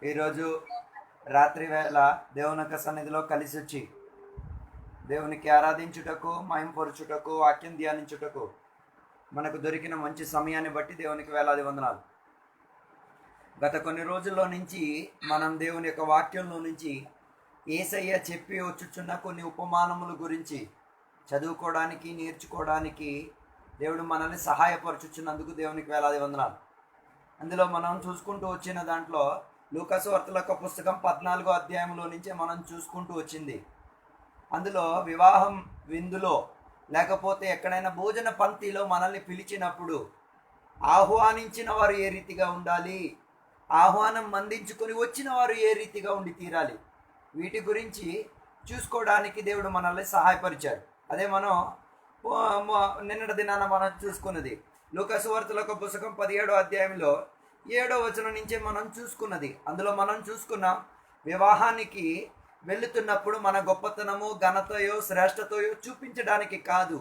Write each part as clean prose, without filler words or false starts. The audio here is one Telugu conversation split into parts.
ఈరోజు రాత్రి వేళ దేవుని యొక్క సన్నిధిలో కలిసి వచ్చి దేవునికి ఆరాధించుటకు, మహిమపరచుటకు, వాక్యం ధ్యానించుటకు మనకు దొరికిన మంచి సమయాన్ని బట్టి దేవునికి వేలాది వందనాలు. గత కొన్ని రోజుల్లో నుంచి మనం దేవుని యొక్క వాక్యంలో నుంచి యేసయ్య చెప్పి వచ్చుచున్న కొన్ని ఉపమానముల గురించి చదువుకోవడానికి, నేర్చుకోవడానికి దేవుడు మనల్ని సహాయపరచుచున్నందుకు దేవునికి వేలాది వందనాలు. అందులో మనం చూసుకుంటూ వచ్చిన దాంట్లో లూకాసు వార్తల యొక్క పుస్తకం 14వ అధ్యాయంలో నుంచే మనం చూసుకుంటూ వచ్చింది. అందులో వివాహం విందులో లేకపోతే ఎక్కడైనా భోజన పంక్తిలో మనల్ని పిలిచినప్పుడు ఆహ్వానించిన వారు ఏ రీతిగా ఉండాలి, ఆహ్వానం అందించుకొని వచ్చిన వారు ఏ రీతిగా ఉండి తీరాలి, వీటి గురించి చూసుకోవడానికి దేవుడు మనల్ని సహాయపరిచాడు. అదే మనం నిన్నటి దినాన మనం చూసుకున్నది లూకాసు వార్తల యొక్క పుస్తకం 17వ అధ్యాయంలో 7వ వచనం నుంచే మనం చూసుకున్నది. అందులో మనం చూసుకున్నాం, వివాహానికి వెళుతున్నప్పుడు మన గొప్పతనము, ఘనతయో, శ్రేష్టతయో చూపించడానికి కాదు.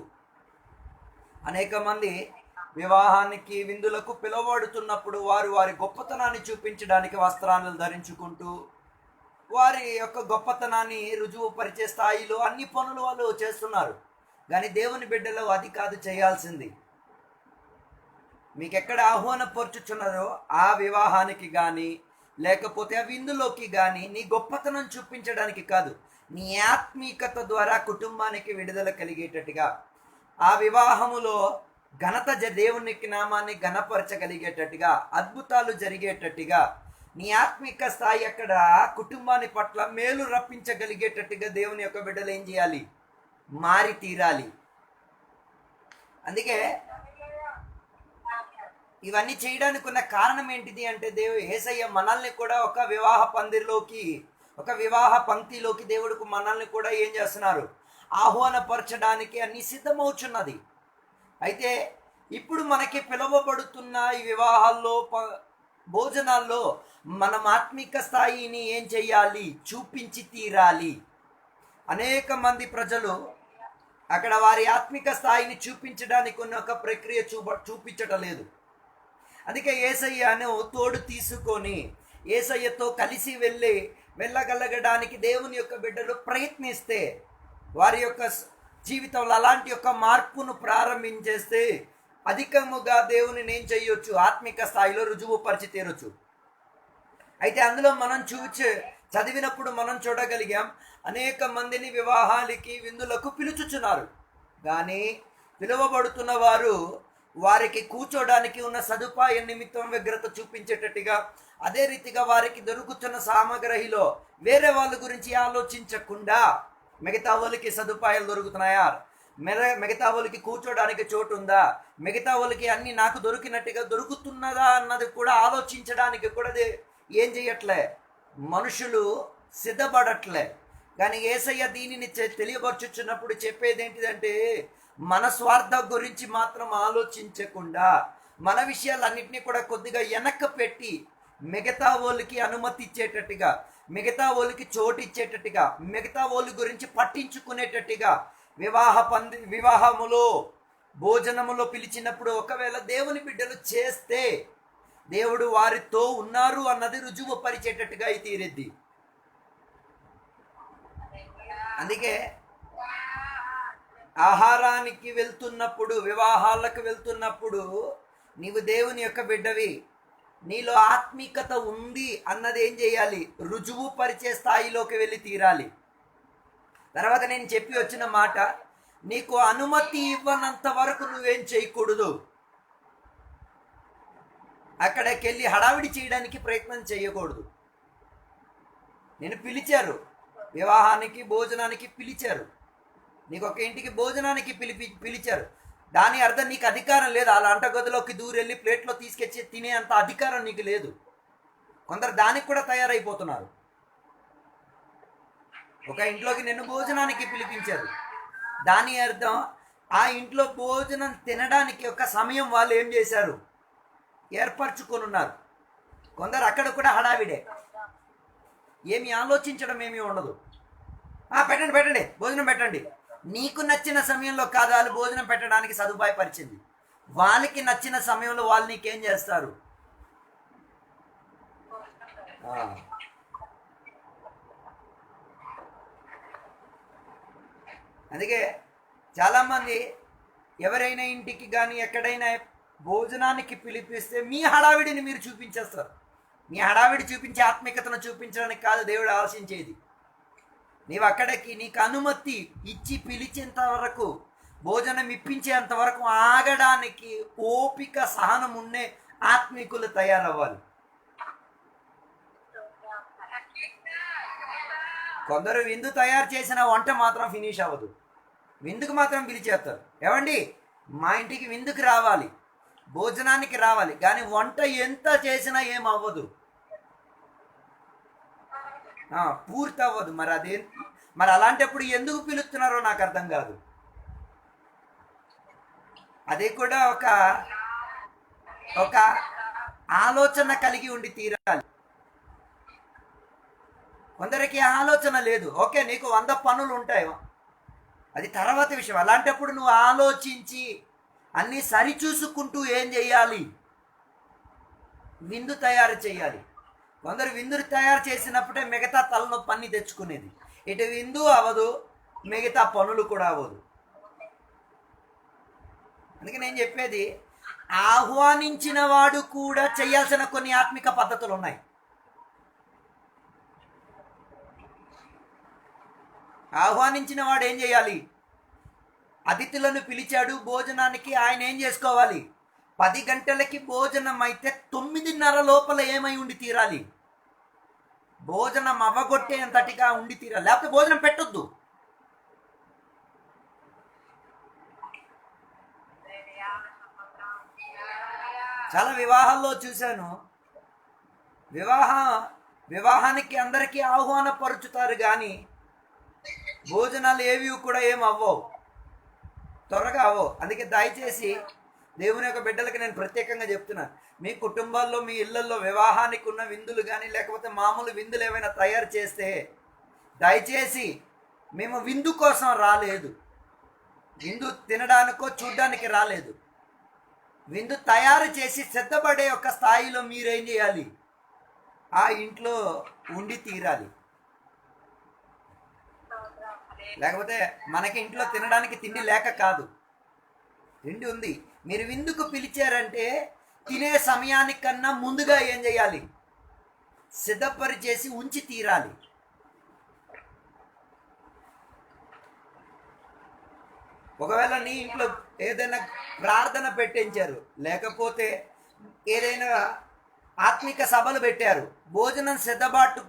అనేక మంది వివాహానికి, విందులకు పిలువబడుతున్నప్పుడు వారు వారి గొప్పతనాన్ని చూపించడానికి వస్త్రాలను ధరించుకుంటూ వారి యొక్క గొప్పతనాన్ని రుజువు పరిచే స్థాయిలో అన్ని పనులు వాళ్ళు చేస్తున్నారు. కానీ దేవుని బిడ్డలో అది కాదు చేయాల్సింది. మీకు ఎక్కడ ఆహ్వానపరచుచున్నదో ఆ వివాహానికి కానీ లేకపోతే ఆ విందులోకి కానీ నీ గొప్పతనం చూపించడానికి కాదు, నీ ఆత్మీకత ద్వారా కుటుంబానికి విడుదల కలిగేటట్టుగా, ఆ వివాహములో ఘనత దేవునికి నామాన్ని ఘనపరచగలిగేటట్టుగా, అద్భుతాలు జరిగేటట్టుగా, నీ ఆత్మిక స్థాయి అక్కడ కుటుంబాన్ని పట్ల మేలు రప్పించగలిగేటట్టుగా దేవుని యొక్క బిడ్డలు ఏం చేయాలి? మారి తీరాలి. అందుకే ఇవన్నీ చేయడానికి ఉన్న కారణం ఏంటిది అంటే, యేసయ్య మనల్ని కూడా ఒక వివాహ పందిరిలోకి, ఒక వివాహ పంక్తిలోకి దేవుడికి మనల్ని కూడా ఏం చేస్తున్నారు? ఆహ్వానపరచడానికి అన్ని సిద్ధమవుచున్నది. అయితే ఇప్పుడు మనకి పిలువబడుతున్న ఈ వివాహాల్లో, భోజనాల్లో మనం ఆత్మిక స్థాయిని ఏం చెయ్యాలి? చూపించి తీరాలి. అనేక మంది ప్రజలు అక్కడ వారి ఆత్మిక స్థాయిని చూపించడానికి ఉన్న ఒక ప్రక్రియ చూపించటం లేదు. అందుకే యేసయ్యను తోడు తీసుకొని యేసయ్యతో కలిసి వెళ్ళగలగడానికి దేవుని యొక్క బిడ్డలు ప్రయత్నిస్తే, వారి యొక్క జీవితంలో అలాంటి యొక్క మార్పును ప్రారంభించేస్తే అధికముగా దేవుని ఏం చేయొచ్చు? ఆత్మిక స్థాయిలో రుజువు పరిచి తీరొచ్చు. అయితే అందులో మనం చదివినప్పుడు మనం చూడగలిగాం, అనేక మందిని వివాహాలకి, విందులకు పిలుచుచున్నారు. కానీ పిలువబడుతున్న వారు వారికి కూర్చోడానికి ఉన్న సదుపాయం నిమిత్తం వ్యగ్రత చూపించేటట్టుగా, అదే రీతిగా వారికి దొరుకుతున్న సామగ్రిలో వేరే వాళ్ళ గురించి ఆలోచించకుండా, మిగతా వాళ్ళకి సదుపాయాలు దొరుకుతున్నాయా, మిగతా వాళ్ళకి కూర్చోడానికి చోటు ఉందా, మిగతా వాళ్ళకి అన్ని నాకు దొరికినట్టుగా దొరుకుతున్నదా అన్నది కూడా ఆలోచించడానికి కూడా ఏం చేయట్లే, మనుషులు సిద్ధపడట్లే. కానీ యేసయ్య దీనిని తెలియపరచుచున్నప్పుడు చెప్పేది ఏంటిదంటే, మన స్వార్థ గురించి మాత్రం ఆలోచించకుండా మన విషయాలన్నింటినీ కూడా కొద్దిగా వెనక్కి పెట్టి మిగతా వాళ్ళకి అనుమతి ఇచ్చేటట్టుగా, మిగతా వాళ్ళకి చోటు ఇచ్చేటట్టుగా, మిగతా వాళ్ళ గురించి పట్టించుకునేటట్టుగా వివాహములో, భోజనములో పిలిచినప్పుడు ఒకవేళ దేవుని బిడ్డలు చేస్తే దేవుడు వారితో ఉన్నారు అన్నది రుజువు పరిచేటట్టుగా అయితే తీరేద్ది. అందుకే ఆహారానికి వెళ్తున్నప్పుడు, వివాహాలకు వెళ్తున్నప్పుడు నీవు దేవుని యొక్క బిడ్డవి, నీలో ఆత్మీకత ఉంది అన్నది ఏం చేయాలి? రుజువు పరిచే స్థాయిలోకి వెళ్ళి తీరాలి. తర్వాత నేను చెప్పి వచ్చిన మాట, నీకు అనుమతి ఇవ్వనంత వరకు నువ్వేం చేయకూడదు. అక్కడికి వెళ్ళి హడావిడి చేయడానికి ప్రయత్నం చేయకూడదు. నేను పిలిచారు, వివాహానికి, భోజనానికి పిలిచారు, నీకు ఒక ఇంటికి భోజనానికి పిలిచారు. దాని అర్థం నీకు అధికారం లేదు. అలా వంటగదిలోకి దూరెళ్ళి ప్లేట్లో తీసుకొచ్చి తినే అంత అధికారం నీకు లేదు. కొందరు దానికి కూడా తయారైపోతున్నారు. ఒక ఇంట్లోకి నిన్ను భోజనానికి పిలిపించారు, దాని అర్థం ఆ ఇంట్లో భోజనం తినడానికి ఒక సమయం వాళ్ళు ఏం చేశారు? ఏర్పరచుకొని ఉన్నారు. కొందరు అక్కడ కూడా హడావిడే, ఏమి ఆలోచించడం ఏమీ ఉండదు. పెట్టండి భోజనం పెట్టండి. నీకు నచ్చిన సమయంలో కాదు వాళ్ళు భోజనం పెట్టడానికి సదుపాయపరిచింది. వాళ్ళకి నచ్చిన సమయంలో వాళ్ళు నీకేం చేస్తారు? ఆ, అందుకే చాలామంది ఎవరైనా ఇంటికి కానీ ఎక్కడైనా భోజనానికి పిలిపిస్తే మీ హడావిడిని మీరు చూపించేస్తారు. మీ హడావిడి చూపించే ఆత్మికతను చూపించడానికి కాదు దేవుడు ఆశించేది. నీవు అక్కడికి నీకు అనుమతి ఇచ్చి పిలిచేంత వరకు, భోజనం ఇప్పించేంత వరకు ఆగడానికి ఓపిక సహనం ఉండే ఆత్మికులు తయారవ్వాలి. కొందరు విందు తయారు చేసిన వంట మాత్రం ఫినిష్ అవ్వదు, విందుకు మాత్రం పిలిచేస్తారు. ఏమండి మా ఇంటికి విందుకు రావాలి, భోజనానికి రావాలి, కానీ వంట ఎంత చేసినా ఏం అవ్వదు, పూర్తి అవ్వదు. మరి అలాంటప్పుడు ఎందుకు పిలుస్తున్నారో నాకు అర్థం కాదు. అది కూడా ఒక ఆలోచన కలిగి ఉండి తీరాలి. కొందరికి ఆలోచన లేదు. ఓకే, నీకు 100 పనులు ఉంటాయి, అది తర్వాత విషయం. అలాంటప్పుడు నువ్వు ఆలోచించి అన్నీ సరిచూసుకుంటూ ఏం చేయాలి? విందు తయారు చేయాలి. కొందరు విందులు తయారు చేసినప్పుడే మిగతా తలనొప్పి అన్ని తెచ్చుకునేది. ఇటు విందు అవ్వదు, మిగతా పనులు కూడా అవ్వదు. అందుకే నేను చెప్పేది, ఆహ్వానించిన వాడు కూడా చేయాల్సిన కొన్ని ఆత్మిక పద్ధతులు ఉన్నాయి. ఆహ్వానించిన వాడు ఏం చేయాలి? అతిథులను పిలిచాడు భోజనానికి, ఆయన ఏం చేసుకోవాలి? 10 గంటలకి భోజనం అయితే 9:30 లోపల ఏమై ఉండి తీరాలి? భోజనం అవ్వగొట్టేంతటిగా ఉండి తీరాలి, లేకపోతే భోజనం పెట్టొద్దు. చాలా వివాహాల్లో చూశాను, వివాహానికి అందరికీ ఆహ్వానపరుచుతారు, కానీ భోజనాలు ఏవి కూడా ఏం అవ్వవు, త్వరగా అవ్వవు. అందుకే దయచేసి దేవుని యొక్క బిడ్డలకి నేను ప్రత్యేకంగా చెప్తున్నాను, మీ కుటుంబాల్లో మీ ఇళ్లలో వివాహానికి ఉన్న విందులు కానీ లేకపోతే మామూలు విందులు ఏమైనా తయారు చేస్తే దయచేసి మేము విందు కోసం రాలేదు, విందు తినడానికో చూడ్డానికి రాలేదు. విందు తయారు చేసి సిద్ధపడే ఒక స్థాయిలో మీరేం చేయాలి? ఆ ఇంట్లో ఉండి తీరాలి. లేకపోతే మనకి ఇంట్లో తినడానికి తిండి లేక కాదు, తిండి ఉంది. మీరు విందుకు పిలిచారంటే తినే సమయానికన్నా ముందుగా ఏం చేయాలి? సిద్ధపరిచేసి ఉంచి తీరాలి. ఒకవేళ నీ ఇంట్లో ఏదైనా ప్రార్థన పెట్టించారు, లేకపోతే ఏదైనా ఆత్మిక సభలు పెట్టారు, భోజనం సిద్ధబాటు,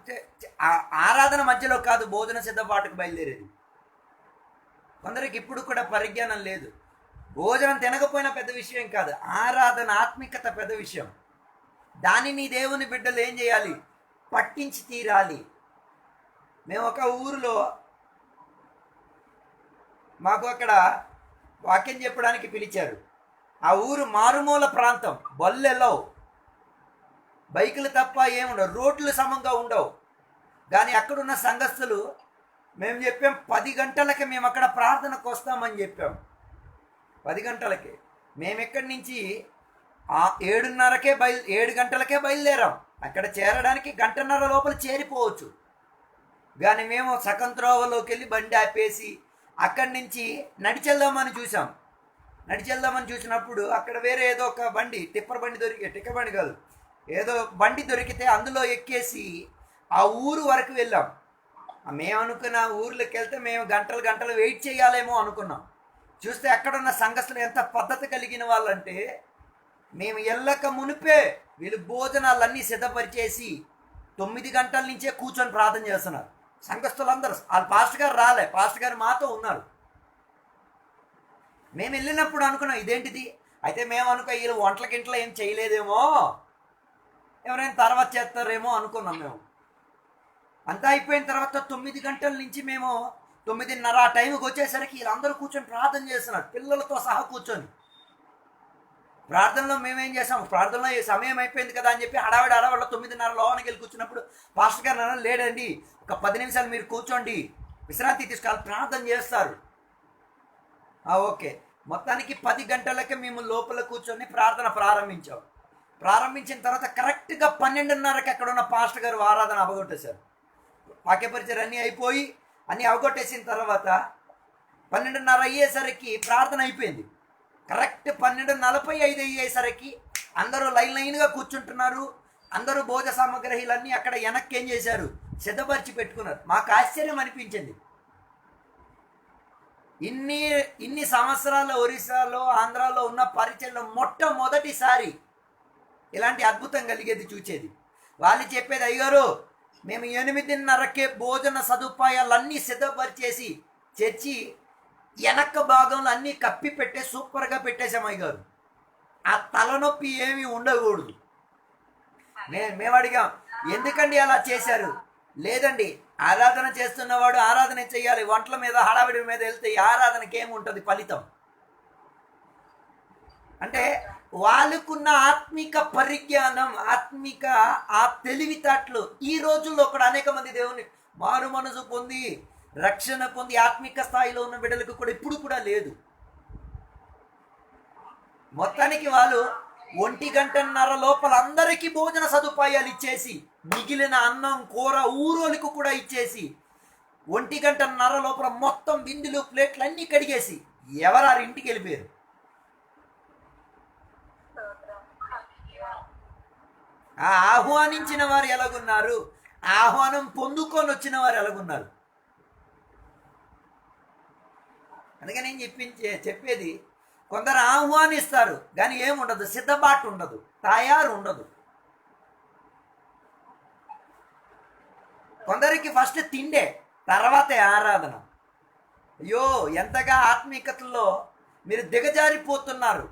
ఆరాధన మధ్యలో కాదు భోజన సిద్ధబాటుకు బయలుదేరేది. కొందరికి ఇప్పుడు కూడా పరిజ్ఞానం లేదు. భోజనం తినకపోయినా పెద్ద విషయం కాదు, ఆరాధన ఆత్మికత పెద్ద విషయం. దానిని దేవుని బిడ్డలు ఏం చేయాలి? పట్టించి తీరాలి. మేము ఒక ఊరిలో, మాకు అక్కడ వాక్యం చెప్పడానికి పిలిచారు. ఆ ఊరు మారుమూల ప్రాంతం, బల్లెలో బైకులు తప్ప ఏముండవు, రోడ్లు సమంగా ఉండవు. కానీ అక్కడున్న సంఘస్థులు మేము చెప్పాం 10 గంటలకి మేము అక్కడ ప్రార్థనకు వస్తామని చెప్పాం. 10 గంటలకి మేము ఎక్కడి నుంచి 7 గంటలకే బయలుదేరాం. అక్కడ చేరడానికి 1:30 లోపల చేరిపోవచ్చు. కానీ మేము సగం త్రోవలోకి వెళ్ళి బండి ఆపేసి అక్కడి నుంచి నడిచెళ్దామని చూసినప్పుడు అక్కడ వేరే ఏదో ఒక బండి, టిప్పర్ బండి కాదు, ఏదో బండి దొరికితే అందులో ఎక్కేసి ఆ ఊరు వరకు వెళ్ళాం. మేము అనుకున్న ఊర్లోకి వెళ్తే మేము గంటలు వెయిట్ చేయాలేమో అనుకున్నాం. చూస్తే అక్కడున్న సంఘస్థులు ఎంత పద్ధతి కలిగిన వాళ్ళంటే, మేము వెళ్ళక మునిపే వీళ్ళు భోజనాలన్నీ సిద్ధపరిచేసి 9 గంటల నుంచే కూర్చొని ప్రార్థన చేస్తున్నారు. సంఘస్థులందరూ, వాళ్ళ పాస్టర్ గారు రాలే, పాస్టర్ గారు మాతో ఉన్నారు. మేము వెళ్ళినప్పుడు అనుకున్నాం ఇదేంటిది. అయితే మేము వీళ్ళు వంటలకింట్లో ఏం చేయలేదేమో, ఎవరైనా తర్వాత చేస్తారేమో అనుకున్నాం. మేము అంతా అయిపోయిన తర్వాత 9 గంటల నుంచి మేము 9:30 ఆ టైంకి వచ్చేసరికి వీళ్ళందరూ కూర్చొని ప్రార్థన చేస్తున్నారు, పిల్లలతో సహా కూర్చొని. ప్రార్థనలో మేమేం చేసాం, ప్రార్థనలో ఈ సమయం అయిపోయింది కదా అని చెప్పి హడావిడ 9:30 లోనికి వెళ్ళి కూర్చున్నప్పుడు పాస్టర్ గారు అన్నారు, లేడండి ఒక 10 నిమిషాలు మీరు కూర్చోండి, విశ్రాంతి తీసుకోవాలి, ప్రార్థన చేస్తారు. ఓకే, మొత్తానికి 10 గంటలకే మేము లోపల కూర్చొని ప్రార్థన ప్రారంభించాం. ప్రారంభించిన తర్వాత కరెక్ట్గా 12:30కి అక్కడ ఉన్న పాస్టర్ గారు ఆరాధన అవగొట్టేశారు. వాక్యపరిచయం అన్నీ అయిపోయి అన్నీ అవగొట్టేసిన తర్వాత 12:30 అయ్యేసరికి ప్రార్థన అయిపోయింది. కరెక్ట్ 12:45 అయ్యేసరికి అందరూ లైన్గా కూర్చుంటున్నారు. అందరూ భోజన సామగ్రిలన్నీ అక్కడ వెనక్కి ఏం చేశారు, సిద్ధపరిచి పెట్టుకున్నారు. మాకు ఆశ్చర్యం అనిపించింది. ఇన్ని సంవత్సరాల ఒరిస్సాలో ఆంధ్రాలో ఉన్న పరిచయంలో మొట్టమొదటిసారి ఇలాంటి అద్భుతం కలిగేది చూసేది. వాళ్ళు చెప్పేది, అయ్యారు మేము 8:30కే భోజన సదుపాయాలన్నీ సిద్ధపరిచేసి చర్చి వెనక్క భాగంలో అన్నీ కప్పి పెట్టే సూపర్గా పెట్టేశాం అయ్యారు. ఆ తలనొప్పి ఏమీ ఉండకూడదు. మేము అడిగాం, ఎందుకండి అలా చేశారు? లేదండి, ఆరాధన చేస్తున్నవాడు ఆరాధన చేయాలి. వంటల మీద హడావిడి మీద వెళ్తే ఆరాధనకి ఏముంటుంది ఫలితం? అంటే వాళ్ళకున్న ఆత్మిక పరిజ్ఞానం, ఆత్మిక ఆ తెలివితేటలు ఈ రోజుల్లో కూడా అనేక మంది దేవుని మారు మనసు పొంది రక్షణ పొంది ఆత్మిక స్థాయిలో ఉన్న బిడ్డలకు కూడా ఇప్పుడు కూడా లేదు. మొత్తానికి వాళ్ళు 1:30 లోపల అందరికీ భోజన సదుపాయాలు ఇచ్చేసి మిగిలిన అన్నం కూర ఊరోలకు కూడా ఇచ్చేసి 1:30 లోపల మొత్తం బిందులు ప్లేట్లు అన్నీ కడిగేసి ఎవరారు ఇంటికి వెళ్ళిపోయారు. ఆ ఆహ్వానించిన వారు ఎలాగున్నారు, ఆహ్వానం పొందుకొని వచ్చిన వారు ఎలాగున్నారు? అందుకని నేను చెప్పేది, కొందరు ఆహ్వానిస్తారు కానీ ఏముండదు, సిద్ధపాటు ఉండదు, తయారు ఉండదు. కొందరికి ఫస్ట్ తిండే, తర్వాతే ఆరాధన. అయ్యో ఎంతగా ఆత్మీయతలో మీరు దిగజారిపోతున్నారు.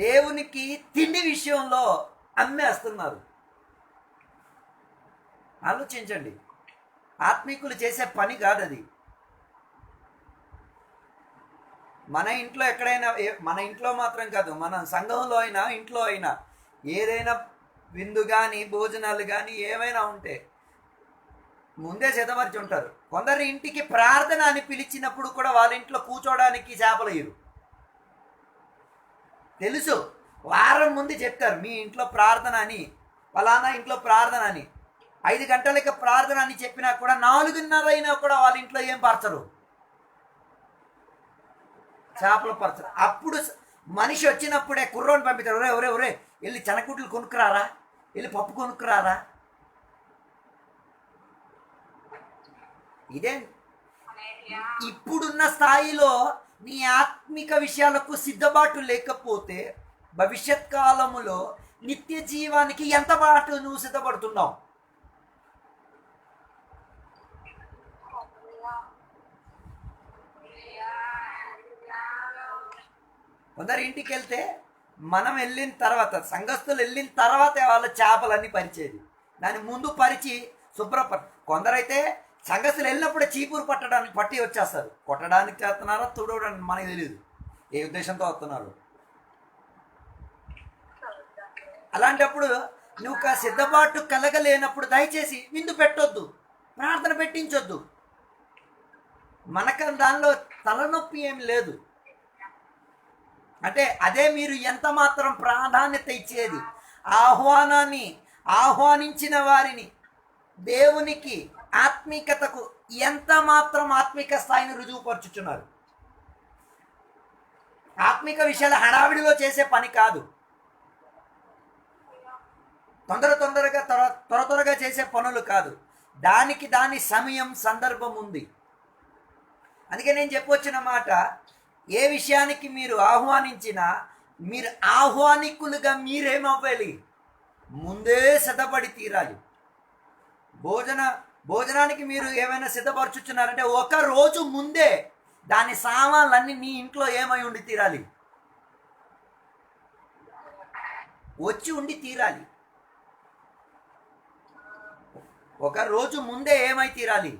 దేవునికి తిండి విషయంలో అమ్మేస్తున్నారు. ఆలోచించండి, ఆత్మీకులు చేసే పని కాదు అది. మన ఇంట్లో ఎక్కడైనా, మన ఇంట్లో మాత్రం కాదు, మన సంఘంలో అయినా ఇంట్లో అయినా ఏదైనా విందు కానీ భోజనాలు కానీ ఏమైనా ఉంటే ముందే సిద్ధపరిచి ఉంటారు. కొందరు ఇంటికి ప్రార్థన అని పిలిచినప్పుడు కూడా వాళ్ళ ఇంట్లో కూర్చోడానికి చేపలు వేయరు. తెలుసు, వారం ముందు చెప్తారు మీ ఇంట్లో ప్రార్థన అని, ఫలానా ఇంట్లో ప్రార్థన అని. 5 గంటలకి ప్రార్థన అని చెప్పినా కూడా 4:30 అయినా కూడా వాళ్ళ ఇంట్లో ఏం పరచరు, చేపలు పరచరు. అప్పుడు మనిషి వచ్చినప్పుడే కుర్రోని పంపిస్తారు, ఒరే ఒరే ఒరే వెళ్ళి చెనకుట్లు కొనుక్కురారా, వెళ్ళి పప్పు కొనుక్కురారా. ఇదే ఇప్పుడున్న స్థాయిలో నీ ఆత్మిక విషయాలకు సిద్ధపాటు లేకపోతే భవిష్యత్ కాలములో నిత్య జీవానికి ఎంత పాటు నువ్వు సిద్ధపడుతున్నావు? కొందరు ఇంటికి వెళ్తే మనం వెళ్ళిన తర్వాత, సంఘస్థులు వెళ్ళిన తర్వాతే వాళ్ళ చేపలన్నీ పరిచేది, దాని ముందు పరిచి కొందరైతే సంఘస్థులు వెళ్ళినప్పుడే చీపురు పట్టి వచ్చేస్తారు. కొట్టడానికి చేస్తున్నారా తుడవడానికి మనకి తెలియదు ఏ ఉద్దేశంతో వస్తున్నారు. అలాంటప్పుడు నువ్వు సిద్ధపాటు కలగలేనప్పుడు దయచేసి విందు పెట్టొద్దు, ప్రార్థన పెట్టించొద్దు. మనకు దానిలో తలనొప్పి ఏమి లేదు. అంటే అదే మీరు ఎంత మాత్రం ప్రాధాన్యత ఇచ్చేది, ఆహ్వానించిన వారిని దేవునికి ఆత్మీకతకు ఎంత మాత్రం ఆత్మిక స్థాయిని రుజువుపరుచుచున్నారు. ఆత్మిక విషయాలు హడావిడిలో చేసే పని కాదు, త్వరగా చేసే పనులు కాదు. దాని సమయం సందర్భం ఉంది. అందుకే నేను చెప్పొచ్చిన మాట, ఏ విషయానికి మీరు ఆహ్వానించినా మీరు ఆహ్వానికులుగా మీరేమవ్వాలి, ముందే సిద్ధపడి తీరాలి. భోజనానికి మీరు ఏమైనా సిద్ధపరచుచున్నారంటే ఒక రోజు ముందే దాని సామాన్లన్నీ నీ ఇంట్లో ఏమై ఉండి తీరాలి, వచ్చి ఉండి తీరాలి. ఒక రోజు ముందే ఏమై తీరాలి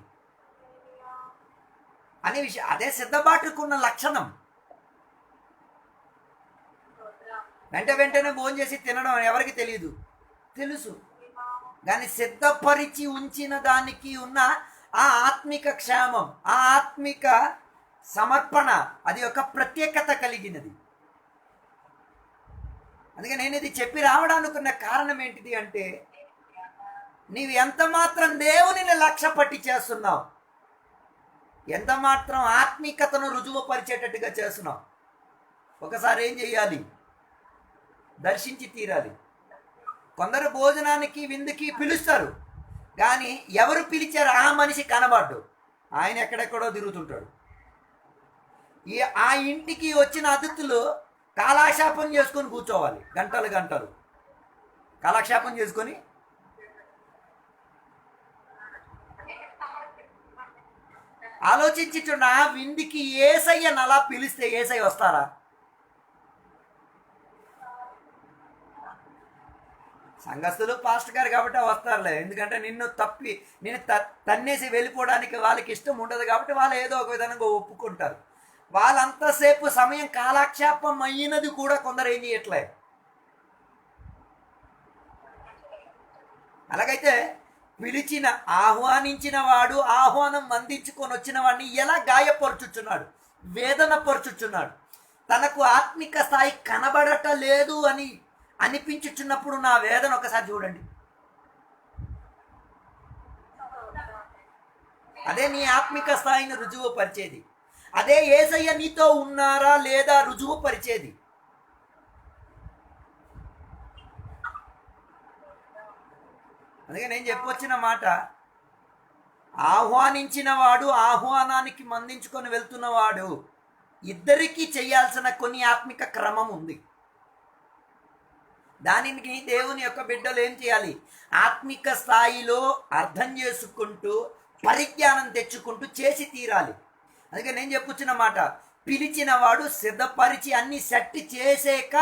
అనే విషయం, అదే సిద్ధపాటుకున్న లక్షణం. వెంటనే భోజనం చేసి తినడం ఎవరికి తెలియదు, తెలుసు. దాన్ని సిద్ధపరిచి ఉంచిన దానికి ఉన్న ఆ ఆత్మిక క్షేమం, ఆ ఆత్మిక సమర్పణ, అది ఒక ప్రత్యేకత కలిగినది. అందుకే నేను ఇది చెప్పి రావడానుకున్న కారణం ఏంటిది అంటే, నీవు ఎంత మాత్రం దేవునిని లక్ష్య పట్టి చేస్తున్నావు, ఎంత మాత్రం ఆత్మీకతను రుజువుపరిచేటట్టుగా చేస్తున్నావు. ఒకసారి ఏం చేయాలి? దర్శించి తీరాలి. కొందరు భోజనానికి విందుకి పిలుస్తారు, కానీ ఎవరు పిలిచారు ఆ మనిషి కనబడ్డు, ఆయన ఎక్కడెక్కడో తిరుగుతుంటాడు. ఆ ఇంటికి వచ్చిన అతిథులు కాలక్షేపం చేసుకొని కూర్చోవాలి, గంటలు గంటలు కాలక్షేపం చేసుకొని. ఆలోచించి చూడ, విందుకి యేసయ్యను అలా పిలిస్తే యేసయ్య వస్తారా? సంఘస్థులు పాస్టర్ గారు కాబట్టి వస్తారులే, ఎందుకంటే నిన్ను తన్నేసి వెళ్ళిపోవడానికి వాళ్ళకి ఇష్టం ఉండదు కాబట్టి వాళ్ళు ఏదో ఒక విధంగా ఒప్పుకుంటారు. వాళ్ళంతసేపు సమయం కాలక్షేపం అయినది కూడా కొందరు ఏం చేయట్లే. అలాగైతే ఆహ్వానించిన వాడు ఆహ్వానం అందించుకొని వచ్చిన వాడిని ఎలా గాయపరుచుచున్నాడు, వేదన పరుచుచున్నాడు. తనకు ఆత్మిక స్థాయి కనబడట లేదు అని అనిపించుచున్నప్పుడు నా వేదన ఒకసారి చూడండి. అదే నీ ఆత్మిక స్థాయిని రుజువు పరిచేది. అదే యేసయ్య నీతో ఉన్నారా లేదా రుజువు పరిచేది. అందుకే నేను చెప్పొచ్చిన మాట, ఆహ్వానించిన వాడు ఆహ్వానానికి మందించుకొని వెళ్తున్నవాడు ఇద్దరికీ చేయాల్సిన కొన్ని ఆత్మిక క్రమం ఉంది. దానికి దేవుని యొక్క బిడ్డలు ఏం చేయాలి? ఆత్మిక స్థాయిలో అర్థం చేసుకుంటూ పరిజ్ఞానం తెచ్చుకుంటూ చేసి తీరాలి. అందుకే నేను చెప్పుచ్చిన మాట, పిలిచిన వాడు సిద్ధపరిచి అన్ని సెట్ చేసాక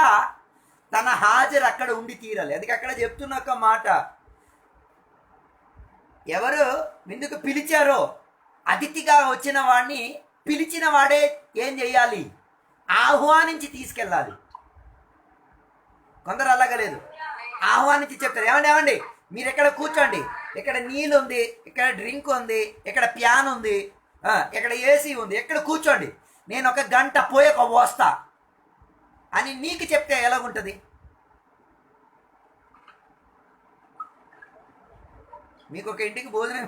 తన హాజరు అక్కడ ఉండి తీరాలి. అది అక్కడ చెప్తున్న ఒక మాట, ఎవరు ఎందుకు పిలిచారో అతిథిగా వచ్చిన వాడిని పిలిచిన వాడే ఏం చేయాలి? ఆహ్వానించి తీసుకెళ్ళాలి. కొందరు అలాగా లేదు, ఆహ్వానించి చెప్తారు, ఏమండి మీరు ఎక్కడ కూర్చోండి, ఇక్కడ నీళ్ళు ఉంది, ఇక్కడ డ్రింక్ ఉంది, ఇక్కడ ప్యాన్ ఉంది, ఇక్కడ ఏసీ ఉంది, ఎక్కడ కూర్చోండి, నేను ఒక గంట పోయాక వస్తా అని నీకు చెప్తే ఎలాగుంటుంది? మీకు ఒక ఇంటికి భోజనం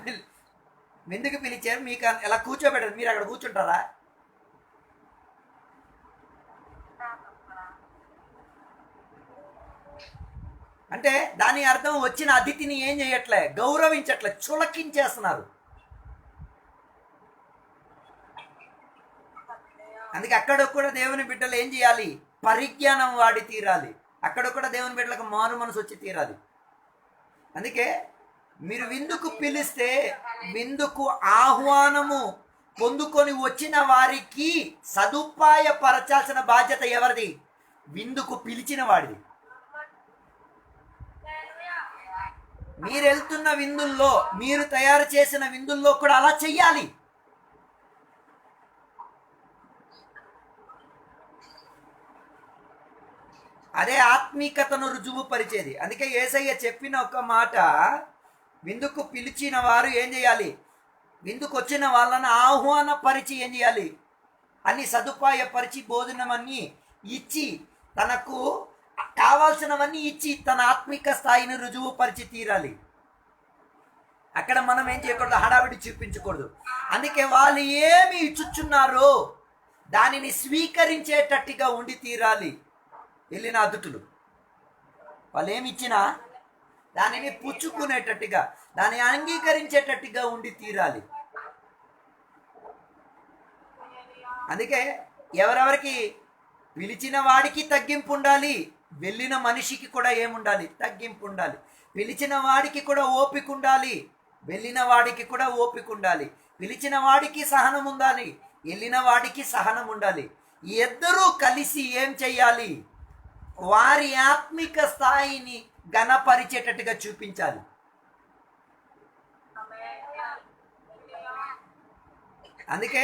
ఎందుకు పిలిచారు, మీకు ఎలా కూర్చోబెట్టరు, మీరు అక్కడ కూర్చుంటారా? అంటే దాని అర్థం వచ్చిన అతిథిని ఏం చేయట్లే, గౌరవించట్లే, చులకించేస్తున్నారు. అందుకే అక్కడ కూడా దేవుని బిడ్డలు ఏం చేయాలి? పరిజ్ఞానం వాడి తీరాలి. అక్కడ కూడా దేవుని బిడ్డలకు మారు మనసు వచ్చి తీరాలి. అందుకే మీరు విందుకు పిలిస్తే విందుకు ఆహ్వానము పొందుకొని వచ్చిన వారికి సదుపాయపరచాల్సిన బాధ్యత ఎవరిది? విందుకు పిలిచిన వాడిది. మీరు వెళ్తున్న విందుల్లో, మీరు తయారు చేసిన విందుల్లో కూడా అలా చెయ్యాలి. అదే ఆత్మీకతను రుజువు పరిచేది. అందుకే యేసయ్య చెప్పిన ఒక మాట, విందుకు పిలిచిన వారు ఏం చేయాలి? విందుకు వచ్చిన వాళ్ళని ఆహ్వానపరిచి ఏం చేయాలి? అన్ని సదుపాయపరిచి భోజనమన్నీ ఇచ్చి, తనకు కావాల్సినవన్నీ ఇచ్చి తన ఆత్మిక స్థాయిని రుజువు పరిచి తీరాలి. అక్కడ మనం ఏం చేయకూడదు? హడావిడి చూపించకూడదు. అందుకే వాళ్ళు ఏమి ఇచ్చుచున్నారో దానిని స్వీకరించేటట్టుగా ఉండి తీరాలి. వెళ్ళిన అతిథులు వాళ్ళు ఏమి ఇచ్చినా దానిని పుచ్చుకునేటట్టుగా, దాన్ని అంగీకరించేటట్టుగా ఉండి తీరాలి. అందుకే ఎవరెవరికి పిలిచిన వాడికి తగ్గింపు ఉండాలి, వెళ్ళిన మనిషికి కూడా ఏముండాలి? తగ్గింపు ఉండాలి. పిలిచిన వాడికి కూడా ఓపిక ఉండాలి, వెళ్ళిన వాడికి కూడా ఓపిక ఉండాలి. పిలిచిన వాడికి సహనం ఉండాలి, వెళ్ళిన వాడికి సహనం ఉండాలి. ఇద్దరూ కలిసి ఏం చెయ్యాలి? వారి ఆత్మిక స్థాయిని ఘనపరిచేటట్టుగా చూపించాలి. అందుకే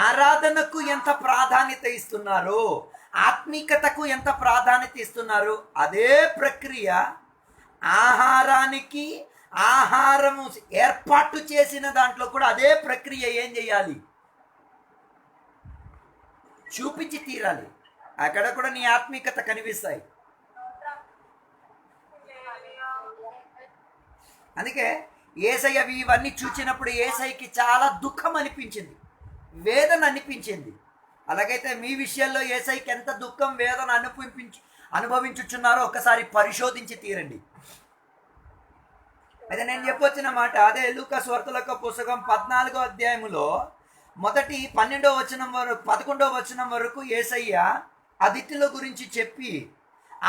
ఆరాధనకు ఎంత ప్రాధాన్యత ఇస్తున్నారో, ఆత్మీకతకు ఎంత ప్రాధాన్యత ఇస్తున్నారు, అదే ప్రక్రియ ఆహారానికి, ఆహారము ఏర్పాటు చేసిన దాంట్లో కూడా అదే ప్రక్రియ ఏం చేయాలి? చూపించి తీరాలి. అక్కడ కూడా నీ ఆత్మీకత కనిపిస్తాయి. అందుకే యేసయ్య ఇవన్నీ చూచినప్పుడు యేసయ్యకి చాలా దుఃఖం అనిపించింది, వేదన అనిపించింది. అలాగైతే మీ విషయాల్లో యేసయ్యకి ఎంత దుఃఖం వేదన అనుభవించుచున్నారో ఒకసారి పరిశోధించి తీరండి. అయితే నేను చెప్పొచ్చిన మాట అదే లూకా సువార్తల పుస్తకం 14వ అధ్యాయములో మొదటి 12వ వచనం వరకు 11వ వచనం వరకు యేసయ్య అతిథుల గురించి చెప్పి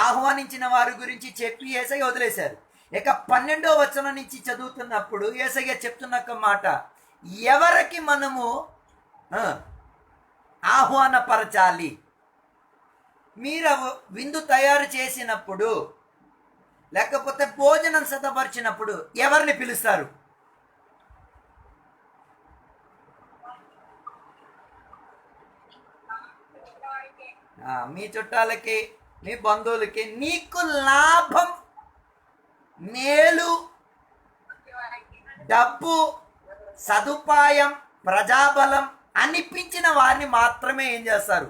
ఆహ్వానించిన వారి గురించి చెప్పి యేసయ్య వదిలేశారు. ఇక 12వ వచనం నుంచి చదువుతున్నప్పుడు యేసయ్య చెప్తున్న ఒక మాట, ఎవరికి మనము ఆహ్వానపరచాలి? మీరు విందు తయారు చేసినప్పుడు లేకపోతే భోజనం సిద్ధపరిచినప్పుడు ఎవరిని పిలుస్తారు? మీ చుట్టాలకి, మీ బంధువులకి, నీకు లాభం, మేలు, డబ్బు, సదుపాయం, ప్రజాబలం అనిపించిన వారిని మాత్రమే ఏం చేస్తారు?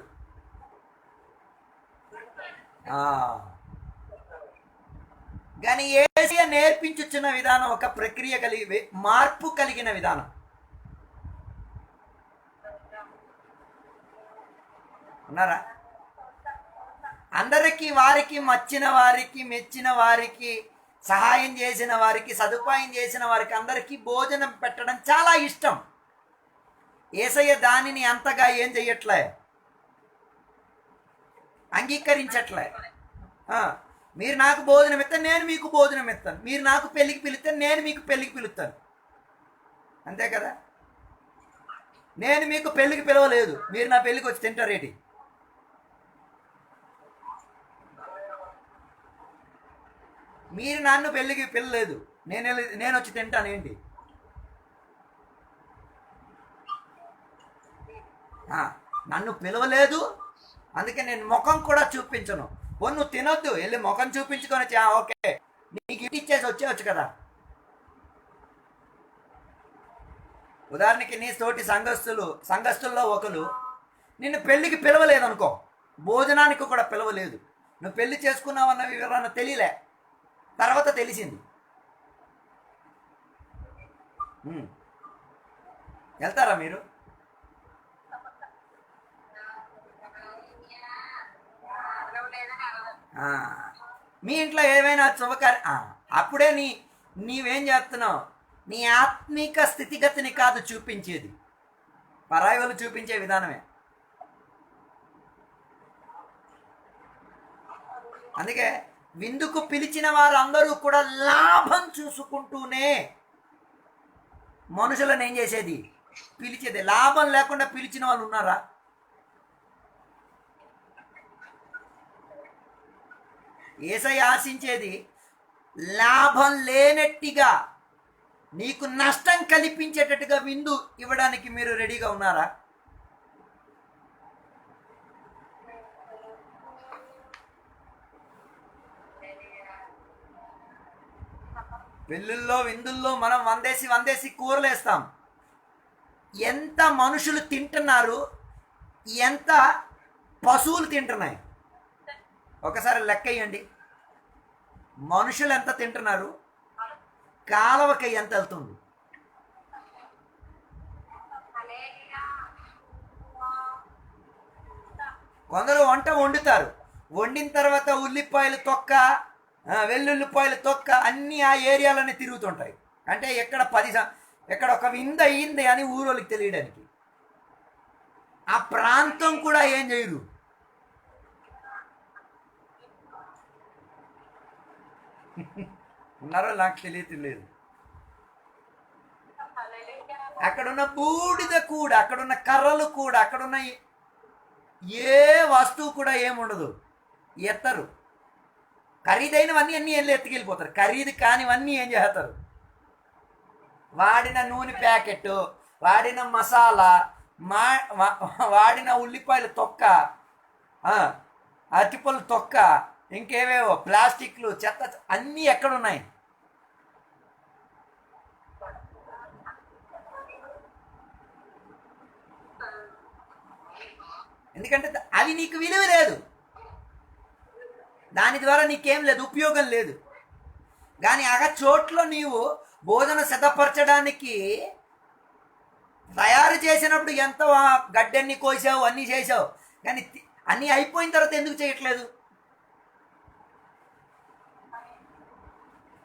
కానీ యేసయ్య నేర్పించుచున్న విధానం ఒక ప్రక్రియ కలిగి మార్పు కలిగిన విధానం. ఉన్నారా? అందరికీ, వారికి మచ్చిన వారికి, మెచ్చిన వారికి, సహాయం చేసిన వారికి, సదుపాయం చేసిన వారికి అందరికీ భోజనం పెట్టడం చాలా ఇష్టం. యేసయ్య దానిని అంతగా ఏం చెయ్యట్లే, అంగీకరించట్లే. మీరు నాకు భోజనం ఇస్తాను, నేను మీకు భోజనం ఇస్తాను. మీరు నాకు పెళ్ళికి పిలుస్తే నేను మీకు పెళ్ళికి పిలుస్తాను. అంతే కదా? నేను మీకు పెళ్ళికి పిలవలేదు, మీరు నా పెళ్ళికి వచ్చి తింటారేటి? మీరు నన్ను పెళ్ళికి పిలలేదు, నేను వచ్చి తింటాను ఏంటి? నన్ను పిలవలేదు, అందుకే నేను ముఖం కూడా చూపించను. నువ్వు తినొద్దు, వెళ్ళి ముఖం చూపించుకొని వచ్చి ఓకే నీకు గిఫ్ట్ ఇచ్చేసి వచ్చేవచ్చు కదా. ఉదాహరణకి నీ తోటి సంఘస్థుల్లో ఒకరు నిన్ను పెళ్ళికి పిలవలేదనుకో, భోజనానికి కూడా పిలవలేదు, నువ్వు పెళ్లి చేసుకున్నావన్న వివరణ తెలియలే, తర్వాత తెలిసింది, వెళ్తారా మీరు? మీ ఇంట్లో ఏమైనా అప్పుడే నీవేం చేస్తున్నావు? నీ ఆత్మీక స్థితిగతిని కాదు చూపించేది, పరాయి వాళ్ళు చూపించే విధానమే. అందుకే విందుకు పిలిచిన వారందరూ కూడా లాభం చూసుకుంటూనే మనుషులను ఏం చేసేది? పిలిచేది. లాభం లేకుండా పిలిచిన వాళ్ళు ఉన్నారా? యేసయ్య ఆశించేది లాభం లేనట్టుగా, నీకు నష్టం కల్పించేటట్టుగా విందు ఇవ్వడానికి మీరు రెడీగా ఉన్నారా? పెళ్ళిళ్ళలో, విందుల్లో మనం వందేసి కూరలు వేస్తాం. ఎంత మనుషులు తింటున్నారు, ఎంత పశువులు తింటున్నాయి ఒకసారి లెక్క వేయండి. మనుషులు ఎంత తింటున్నారు, కాలవకి ఎంత వెళ్తుంది? కొందరు వంట వండుతారు, వండిన తర్వాత ఉల్లిపాయలు తొక్క, వెల్లుల్లిపాయలు తొక్క అన్నీ ఆ ఏరియాలోనే తిరుగుతుంటాయి. అంటే ఎక్కడ ఒక విందు అయ్యింది అని ఊరోళ్ళకి తెలియడానికి. ఆ ప్రాంతం కూడా ఏం చేయరు. ఉన్నారో నాకు తెలియట్లేదు. అక్కడున్న బూడిద కూడా, అక్కడున్న కర్రలు కూడా, అక్కడున్న ఏ వస్తువు కూడా ఏముండదు, ఎత్తరు. ఖరీదైనవన్నీ అన్నీ వెళ్ళి ఎత్తుకెళ్ళిపోతారు, ఖరీదు కానివన్నీ ఏం చేస్తారు? వాడిన నూనె ప్యాకెట్, వాడిన మసాలా, వాడిన ఉల్లిపాయల తొక్క, అరటిపళ్ళు తొక్క, ఇంకేవేవో ప్లాస్టిక్లు, చెత్త అన్నీ ఎక్కడున్నాయి? ఎందుకంటే అవి నీకు విలువ లేదు, దాని ద్వారా నీకేం లేదు, ఉపయోగం లేదు. కానీ ఆ చోట్లో నీవు భోజనం సిద్ధపరచడానికి తయారు చేసినప్పుడు ఎంత గడ్డన్ని కోసావు, అన్నీ చేసావు, కానీ అన్నీ అయిపోయిన తర్వాత ఎందుకు చేయట్లేదు?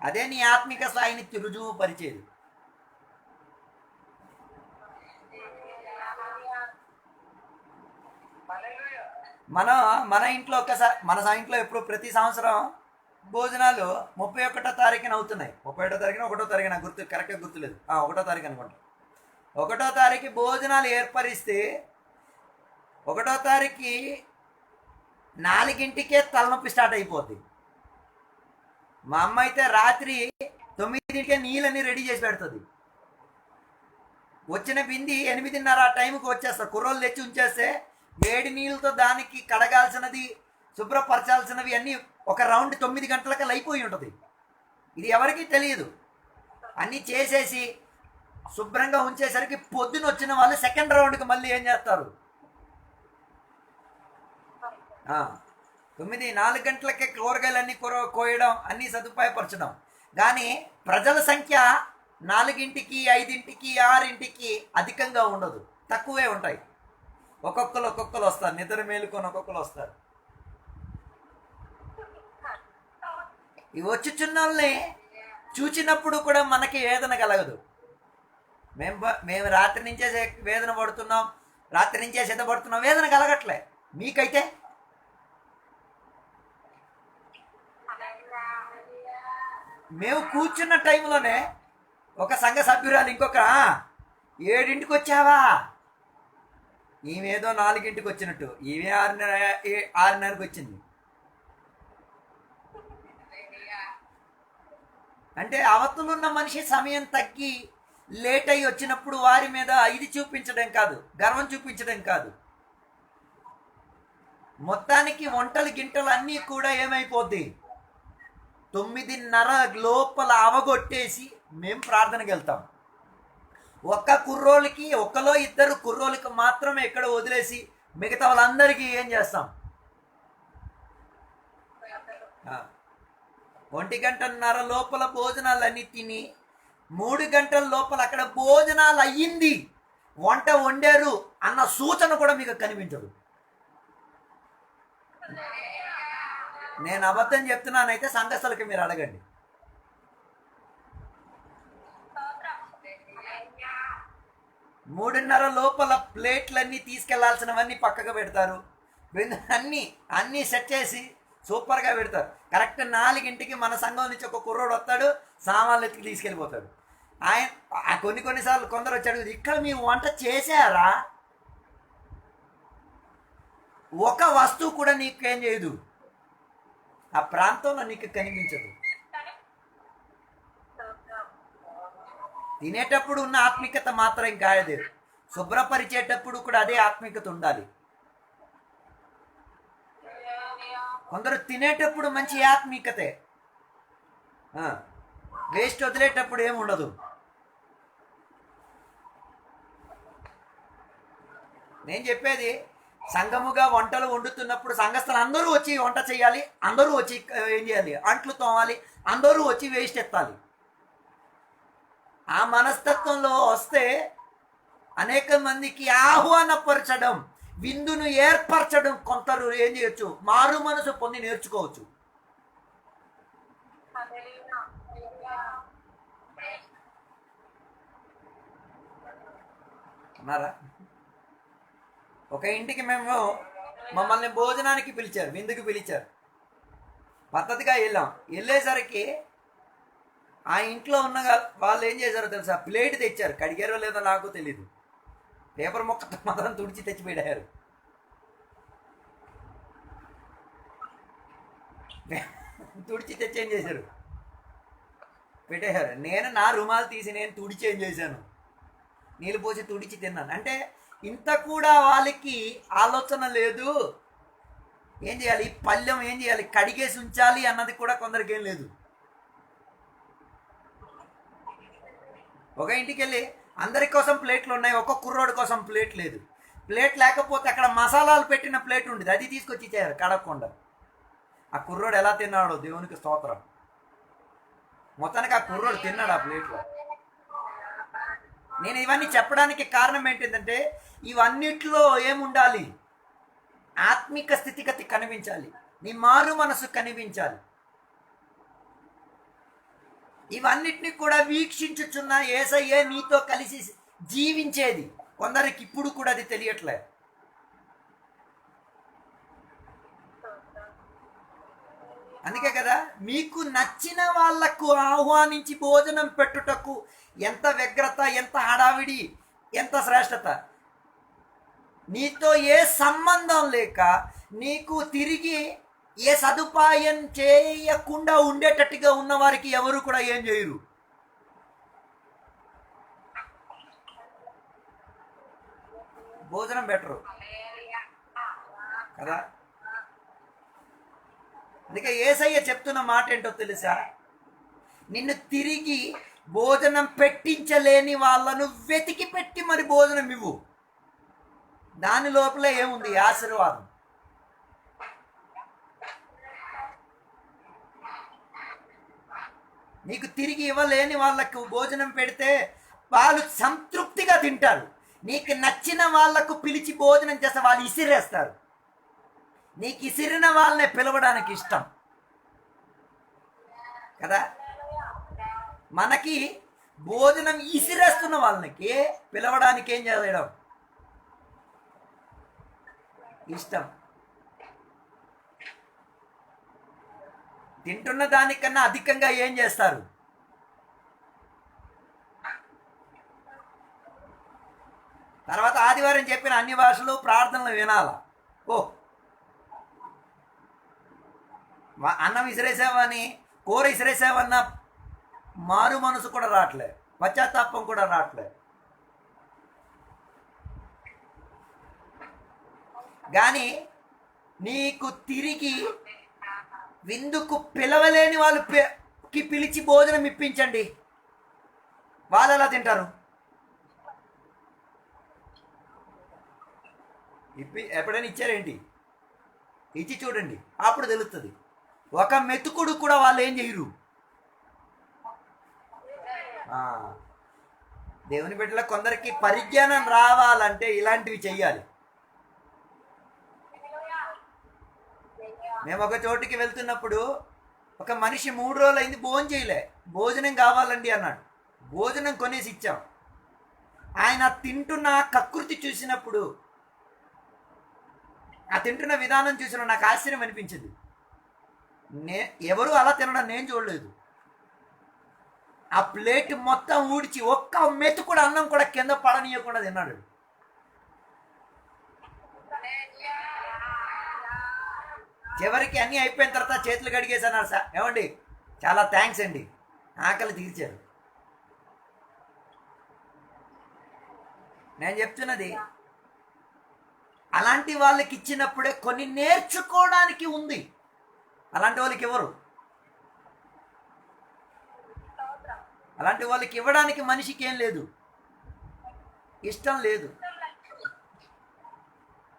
అదే నీ ఆత్మిక స్థాయిని రుజువు పరిచేది. మన ఇంట్లో ఒకసారి, మన ఇంట్లో ఎప్పుడు ప్రతి సంవత్సరం భోజనాలు 31వ తారీఖున అవుతున్నాయి. 31వ తారీఖున 1వ తారీఖున గుర్తు, కరెక్ట్గా గుర్తులేదు, 1వ తారీఖు అనుకుంటా. 1వ తారీఖు భోజనాలు ఏర్పరిస్తే 1వ తారీఖు 4ంటికే తలనొప్పి స్టార్ట్ అయిపోద్ది. మా అమ్మ అయితే రాత్రి 9ంటికే నీళ్ళని రెడీ చేసి పెడుతుంది. వచ్చిన బింది 8:30 ఆ టైంకి వచ్చేస్తారు. కుర్రోళ్ళు తెచ్చి ఉంచేస్తే వేడి నీళ్ళతో దానికి కడగాల్సినది, శుభ్రపరచాల్సినవి అన్నీ ఒక రౌండ్ 9 గంటలకల్లా అయిపోయి ఉంటుంది. ఇది ఎవరికీ తెలియదు. అన్నీ చేసేసి శుభ్రంగా ఉంచేసరికి పొద్దున వచ్చిన వాళ్ళు సెకండ్ రౌండ్కి మళ్ళీ ఏం చేస్తారు, 4 గంటలకే కూరగాయలన్నీ కోయడం, అన్నీ సదుపాయపరచడం. కానీ ప్రజల సంఖ్య 4ంటికి, 5ంటికి, 6ంటికి అధికంగా ఉండదు, తక్కువే ఉంటాయి. ఒక్కొక్కరు వస్తారు, నిద్ర మేలుకొని ఒక్కొక్కరు వస్తారు. ఈ వచ్చుచున్న వాళ్ళని చూచినప్పుడు కూడా మనకి వేదన కలగదు. మేము రాత్రి నుంచే వేదన పడుతున్నాం, రాత్రి నుంచే సిద్ధపడుతున్నాం, వేదన కలగట్లే. మీకైతే మేము కూర్చున్న టైంలోనే ఒక సంఘ సభ్యురాలు ఇంకొక 7ంటికి వచ్చావా, ఈమెదో 4ంటికి వచ్చినట్టు, ఈమె 6:30కి వచ్చింది. అంటే అవతలున్న మనిషి సమయం తగ్గి లేట్ అయ్యి వచ్చినప్పుడు వారి మీద ఇది చూపించడం కాదు, గర్వం చూపించడం కాదు, మొత్తానికి వంటలు గింటలు అన్నీ కూడా ఏమైపోద్ది, 9:30 లోపల అవగొట్టేసి మేము ప్రార్థనకి వెళ్తాం. ఒక్క కుర్రోళ్ళకి, ఒకలో 2 కుర్రోళ్ళకి మాత్రమే ఇక్కడ వదిలేసి మిగతా వాళ్ళందరికీ ఏం చేస్తాం, 1:30 లోపల భోజనాలు అన్నీ తిని 3 గంటల లోపల అక్కడ భోజనాలు అయ్యింది, వంట వండారు అన్న సూచన కూడా మీకు కనిపించదు. నేను అబద్ధం చెప్తున్నానైతే సంఘస్థలకి మీరు అడగండి. మూడున్నర లోపల ప్లేట్లన్నీ తీసుకెళ్లాల్సినవన్నీ పక్కకు పెడతారు, అన్నీ సెట్ చేసి సూపర్గా పెడతారు. కరెక్ట్ 4ంటికి మన సంఘం నుంచి ఒక కుర్రోడు వస్తాడు, సామాన్లు ఎత్తుకు తీసుకెళ్ళిపోతాడు. ఆయన కొన్నిసార్లు కొందరు వచ్చాడు, ఇక్కడ మీరు వంట చేశారా, ఒక వస్తువు కూడా నీకేం చేయదు, ఆ ప్రాంతంలో నీకు కనిపించదు. తినేటప్పుడు ఉన్న ఆత్మికత మాత్రం కాదు, శుభ్రపరిచేటప్పుడు కూడా అదే ఆత్మికత ఉండాలి. కొందరు తినేటప్పుడు మంచి ఆత్మికతే, వేస్ట్ వదిలేటప్పుడు ఏముండదు. నేను చెప్పేది, సంఘముగా వంటలు వండుతున్నప్పుడు సంఘస్థలు అందరూ వచ్చి వంట చేయాలి, అందరూ వచ్చి ఏం చేయాలి, అంట్లు తోమాలి, అందరూ వచ్చి వేస్ట్ ఎత్తాలి. ఆ మనస్తత్వంలో వస్తే అనేక మందికి ఆహ్వానపరచడం, విందును ఏర్పరచడం కొందరు ఏం చేయొచ్చు, మారు మనసు పొంది నేర్చుకోవచ్చు. అన్నారా? ఒక ఇంటికి మమ్మల్ని భోజనానికి పిలిచారు, విందుకు పిలిచారు. పద్ధతిగా వెళ్ళేసరికి ఆ ఇంట్లో ఉన్న వాళ్ళు ఏం చేశారో తెలుసా, ప్లేట్ తెచ్చారు, కడిగారో లేదో నాకు తెలీదు, పేపర్ మొక్కతో మాత్రం తుడిచి తెచ్చి పెట్టారు. తుడిచి తెచ్చి ఏం చేశారు, పెట్టేశారు. నేను నా రుమాలు తీసి నేను తుడిచి ఏం చేశాను, నీళ్ళు పోసి తుడిచి తిన్నాను. అంటే ఇంత కూడా వాళ్ళకి ఆలోచన లేదు, ఏం చేయాలి, పళ్ళెం ఏం చేయాలి, కడిగేసి ఉంచాలి అన్నది కూడా కొందరికి ఏం లేదు. ఒక ఇంటికి వెళ్ళి అందరి కోసం ప్లేట్లు ఉన్నాయి, ఒక్క కుర్రోడి కోసం ప్లేట్ లేదు. ప్లేట్ లేకపోతే అక్కడ మసాలాలు పెట్టిన ప్లేట్ ఉండేది, అది తీసుకొచ్చి ఇచ్చారు కడగకుండా. ఆ కుర్రోడు ఎలా తిన్నాడో దేవునికి స్తోత్రం. మొత్తానికి ఆ కుర్రోడు తిన్నాడు ఆ ప్లేట్లో. నేను ఇవన్నీ చెప్పడానికి కారణం ఏంటిదంటే ఇవన్నిట్లో ఏముండాలి? ఆత్మిక స్థితిగతి కనిపించాలి, నీ మారు మనసు కనిపించాలి. ఇవన్నిటిని కూడా వీక్షించుచున్న యేసయ్యే నీతో కలిసి జీవించేది. కొందరికి ఇప్పుడు కూడా అది తెలియట్లే. అందుకే కదా మీకు నచ్చిన వాళ్లకు ఆహ్వానించి భోజనం పెట్టుటకు ఎంత వ్యగ్రత, ఎంత హడావిడి, ఎంత శ్రేష్టత. నీతో ఏ సంబంధం లేక నీకు తిరిగి ఏ సదుపాయం చేయకుండా ఉండేటట్టుగా ఉన్న వారికి ఎవరు కూడా ఏం చేయరు. భోజనం బెటరు కదా. అందుకే యేసయ్య చెప్తున్న మాట ఏంటో తెలుసా? నిన్ను తిరిగి భోజనం పెట్టించలేని వాళ్ళను వెతికి పెట్టి మరి భోజనం ఇవ్వు. దాని లోపల ఏముంది? ఆశీర్వాదం. నీకు తిరిగి ఇవ్వలేని వాళ్ళకు భోజనం పెడితే వాళ్ళు సంతృప్తిగా తింటారు. నీకు నచ్చిన వాళ్లకు పిలిచి భోజనం చేస్తే వాళ్ళు ఇసిరేస్తారు. నీకు ఇసిరిన వాళ్ళనే పిలవడానికి ఇష్టం కదా. మనకి భోజనం ఇసిరేస్తున్న వాళ్ళకి పిలవడానికి ఏం చేయడం ఇష్టం. తింటున్న దానికన్నా అధికంగా ఏం చేస్తారు? తర్వాత ఆదివారం చెప్పిన అన్ని భాషలు ప్రార్థనలు వినాలా? ఓ అన్నం విసిరేసావని, కూర విసిరేసావన్న మారు మనసు కూడా రావట్లే, పశ్చాత్తాపం కూడా రావట్లే. కానీ నీకు తిరిగి విందుకు పిలవలేని వాళ్ళకి పిలిచి భోజనం ఇప్పించండి. వాళ్ళు ఎలా తింటారు? ఎప్పుడైనా ఇచ్చారేంటి? ఇచ్చి చూడండి, అప్పుడు తెలుస్తుంది. ఒక మెతుకుడు కూడా వాళ్ళు ఏం చేయరు. దేవుని బిడ్డల కొందరికి పరిజ్ఞానం రావాలంటే ఇలాంటివి చెయ్యాలి. మేము ఒక చోటికి వెళ్తున్నప్పుడు ఒక మనిషి 3 రోజులు అయింది భోజనం చేయలే. భోజనం కావాలండి అన్నాడు. భోజనం కొనేసి ఇచ్చాం. ఆయన తింటున్న కకృతి చూసినప్పుడు, ఆ తింటున్న విధానం చూసిన నాకు ఆశ్చర్యం అనిపించింది. ఎవరు అలా తినడం నేను చూడలేదు. ఆ ప్లేట్ మొత్తం ఊడ్చి ఒక్క మెతు కూడా అన్నం కూడా కింద పడనీయకుండా తిన్నాడు. చివరికి అన్నీ అయిపోయిన తర్వాత చేతులు కడిగేసన్నారు. సార్ ఏమండి చాలా థ్యాంక్స్ అండి, ఆకలి తీర్చారు. నేను చెప్తున్నది అలాంటి వాళ్ళకి ఇచ్చినప్పుడే కొన్ని నేర్చుకోవడానికి ఉంది. అలాంటి వాళ్ళకి ఎవరు? అలాంటి వాళ్ళకి ఇవ్వడానికి మనిషికి ఏం లేదు, ఇష్టం లేదు.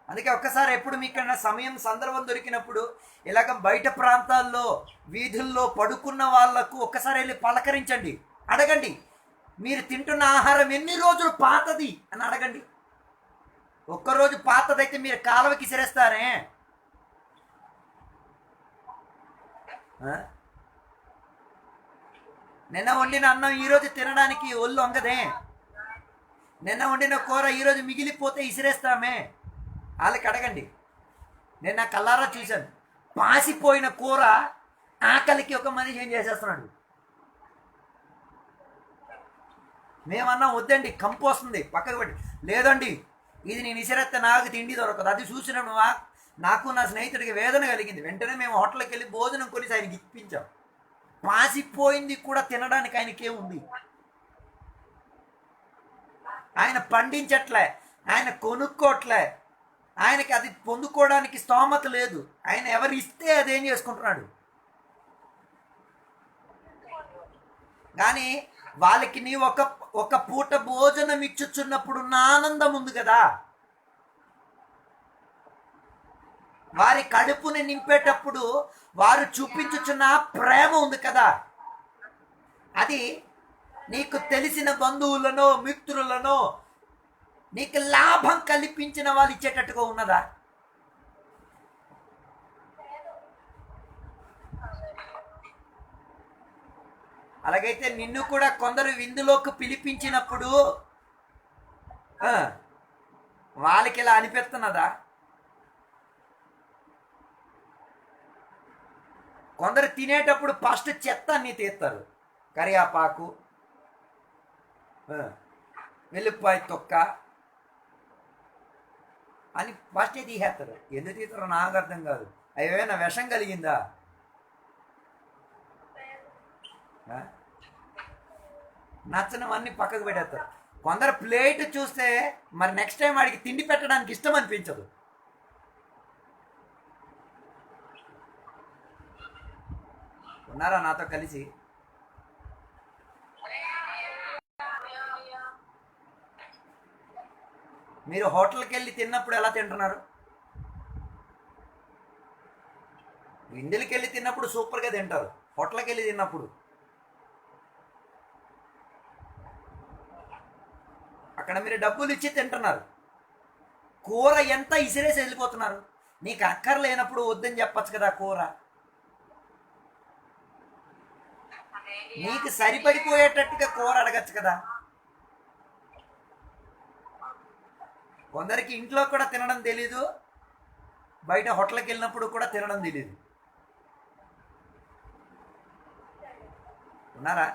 అందుకే ఒక్కసారి ఎప్పుడు మీకన్నా సమయం సందర్భం దొరికినప్పుడు ఇలాగ బయట ప్రాంతాల్లో వీధుల్లో పడుకున్న వాళ్లకు ఒక్కసారి వెళ్ళి పలకరించండి, అడగండి మీరు తింటున్న ఆహారం ఎన్ని రోజులు పాతది అని అడగండి. ఒక్కరోజు పాతదైతే మీరు కాలువకి ఇసిరేస్తారే. నిన్న వండిన అన్నం ఈరోజు తినడానికి ఒళ్ళు వంగదే. నిన్న వండిన కూర ఈరోజు మిగిలిపోతే ఇసిరేస్తామే. వాళ్ళకి అడగండి. నేను నా కల్లారా చూశాను, పాసిపోయిన కూర ఆకలికి ఒక మనిషి ఏం చేసేస్తున్నాడు. మేమన్నా వద్దండి కంపు వస్తుంది పక్కకు పెట్టి, లేదండి ఇది నేను ఇసిరేస్తే నాకు తిండి దొరకదు. అది చూసిన నాకు నా స్నేహితుడికి వేదన కలిగింది. వెంటనే మేము హోటల్కి వెళ్ళి భోజనం కొనేసి ఆయనకి ఇప్పించాం. పాసిపోయింది కూడా తినడానికి ఆయనకేముంది? ఆయన పండించట్లే, ఆయన కొనుక్కోట్లే, ఆయనకి అది పొందుకోవడానికి స్తోమత లేదు. ఆయన ఎవరు ఇస్తే అదేం చేసుకుంటున్నాడు. కానీ వాళ్ళకి నీ ఒక పూట భోజనం ఇచ్చుచున్నప్పుడు నా ఆనందం ఉంది కదా, వారి కడుపుని నింపేటప్పుడు వారు చూపించుచున్న ప్రేమ ఉంది కదా. అది నీకు తెలిసిన బంధువులను మిత్రులను నీకు లాభం కల్పించిన వాళ్ళు ఇచ్చేటట్టుగా ఉన్నదా? అలాగైతే నిన్ను కూడా కొందరు విందులోకి పిలిపించినప్పుడు వాళ్ళకి ఇలా అనిపిస్తున్నదా? కొందరు తినేటప్పుడు ఫస్ట్ చెత్త అన్నీ తీస్తారు, కరివేపాకు, వెల్లుప్పాయ తొక్క అని ఫస్టే తీసేస్తారు. ఎందుకు తీస్తారో నాకు అర్థం కాదు. ఏమైనా విషం కలిగిందా? నచ్చనివన్నీ పక్కకు పెట్టేస్తారు. కొందరు ప్లేట్ చూస్తే మరి నెక్స్ట్ టైం వాడికి తిండి పెట్టడానికి ఇష్టం అనిపించదు. ఉన్నారా నాతో కలిసి? మీరు హోటల్కి వెళ్ళి తిన్నప్పుడు ఎలా తింటున్నారు? విందులకి వెళ్ళి తిన్నప్పుడు సూపర్గా తింటారు. హోటల్కి వెళ్ళి తిన్నప్పుడు అక్కడ మీరు డబ్బులు ఇచ్చి తింటున్నారు. కూర ఎంత ఇసిరేసి వెళ్ళిపోతున్నారు. నీకు అక్కర్లేనప్పుడు వద్దని చెప్పచ్చు కదా. కూర నీకు సరిపడిపోయేటట్టుగా కూర అడగచ్చు కదా. కొందరికి ఇంట్లో కూడా తినడం తెలీదు, బయట హోటల్కి వెళ్ళినప్పుడు కూడా తినడం తెలీదు. ఉన్నారా?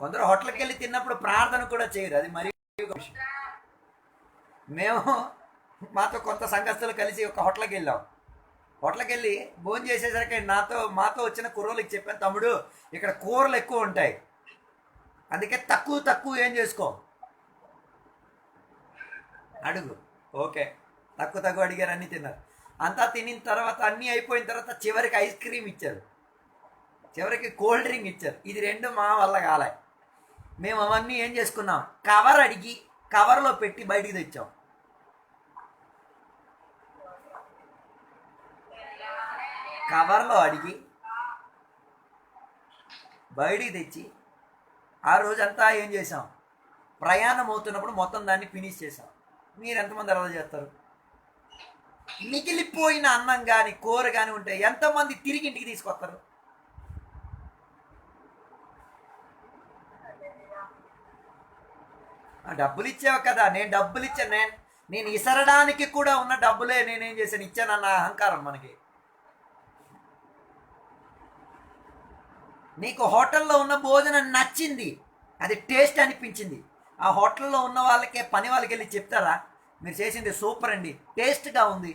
కొందరు హోటల్కి వెళ్ళి తిన్నప్పుడు ప్రార్థన కూడా చేయరు. అది మరి విషయం. మేము మాతో కొంత సంఘస్థులు కలిసి ఒక హోటల్కి వెళ్ళాం. హోటల్కి వెళ్ళి భోజనం చేసేసరికి మాతో వచ్చిన కుర్రోళ్ళకి చెప్పాను, తమ్ముడు ఇక్కడ కూరలు ఎక్కువ ఉంటాయి, అందుకే తక్కువ ఏం చేసుకో, అడుగు. ఓకే, తక్కువ అడిగారు, అన్నీ తిన్నారు. అంతా తినిన తర్వాత అన్నీ అయిపోయిన తర్వాత చివరికి ఐస్ క్రీమ్ ఇచ్చారు, చివరికి కోల్డ్ డ్రింక్ ఇచ్చారు. ఇది రెండు మా వల్ల కాలే. మేము అవన్నీ ఏం చేసుకున్నాం, కవర్ అడిగి కవర్లో పెట్టి బయటికి తెచ్చాం. కవర్లో అడిగి బయటికి తెచ్చి ఆ రోజంతా ఏం చేసాం, ప్రయాణం అవుతున్నప్పుడు మొత్తం దాన్ని ఫినిష్ చేసాం. మీరు ఎంతమంది అలా చేస్తారు? మిగిలిపోయిన అన్నం కానీ కూర కానీ ఉంటే ఎంతమంది తిరిగి ఇంటికి తీసుకొస్తారు? డబ్బులు ఇచ్చావు కదా, నేను డబ్బులు ఇచ్చాను, నేను ఇసరడానికి కూడా ఉన్న డబ్బులే నేనేం చేశాను, ఇచ్చానన్న అహంకారం మనకి. నీకు హోటల్లో ఉన్న భోజనం నచ్చింది, అది టేస్ట్ అనిపించింది, ఆ హోటల్లో ఉన్న వాళ్ళకే పని వాళ్ళకి వెళ్ళి చెప్తారా మీరు చేసింది సూపర్ అండి, టేస్ట్గా ఉంది?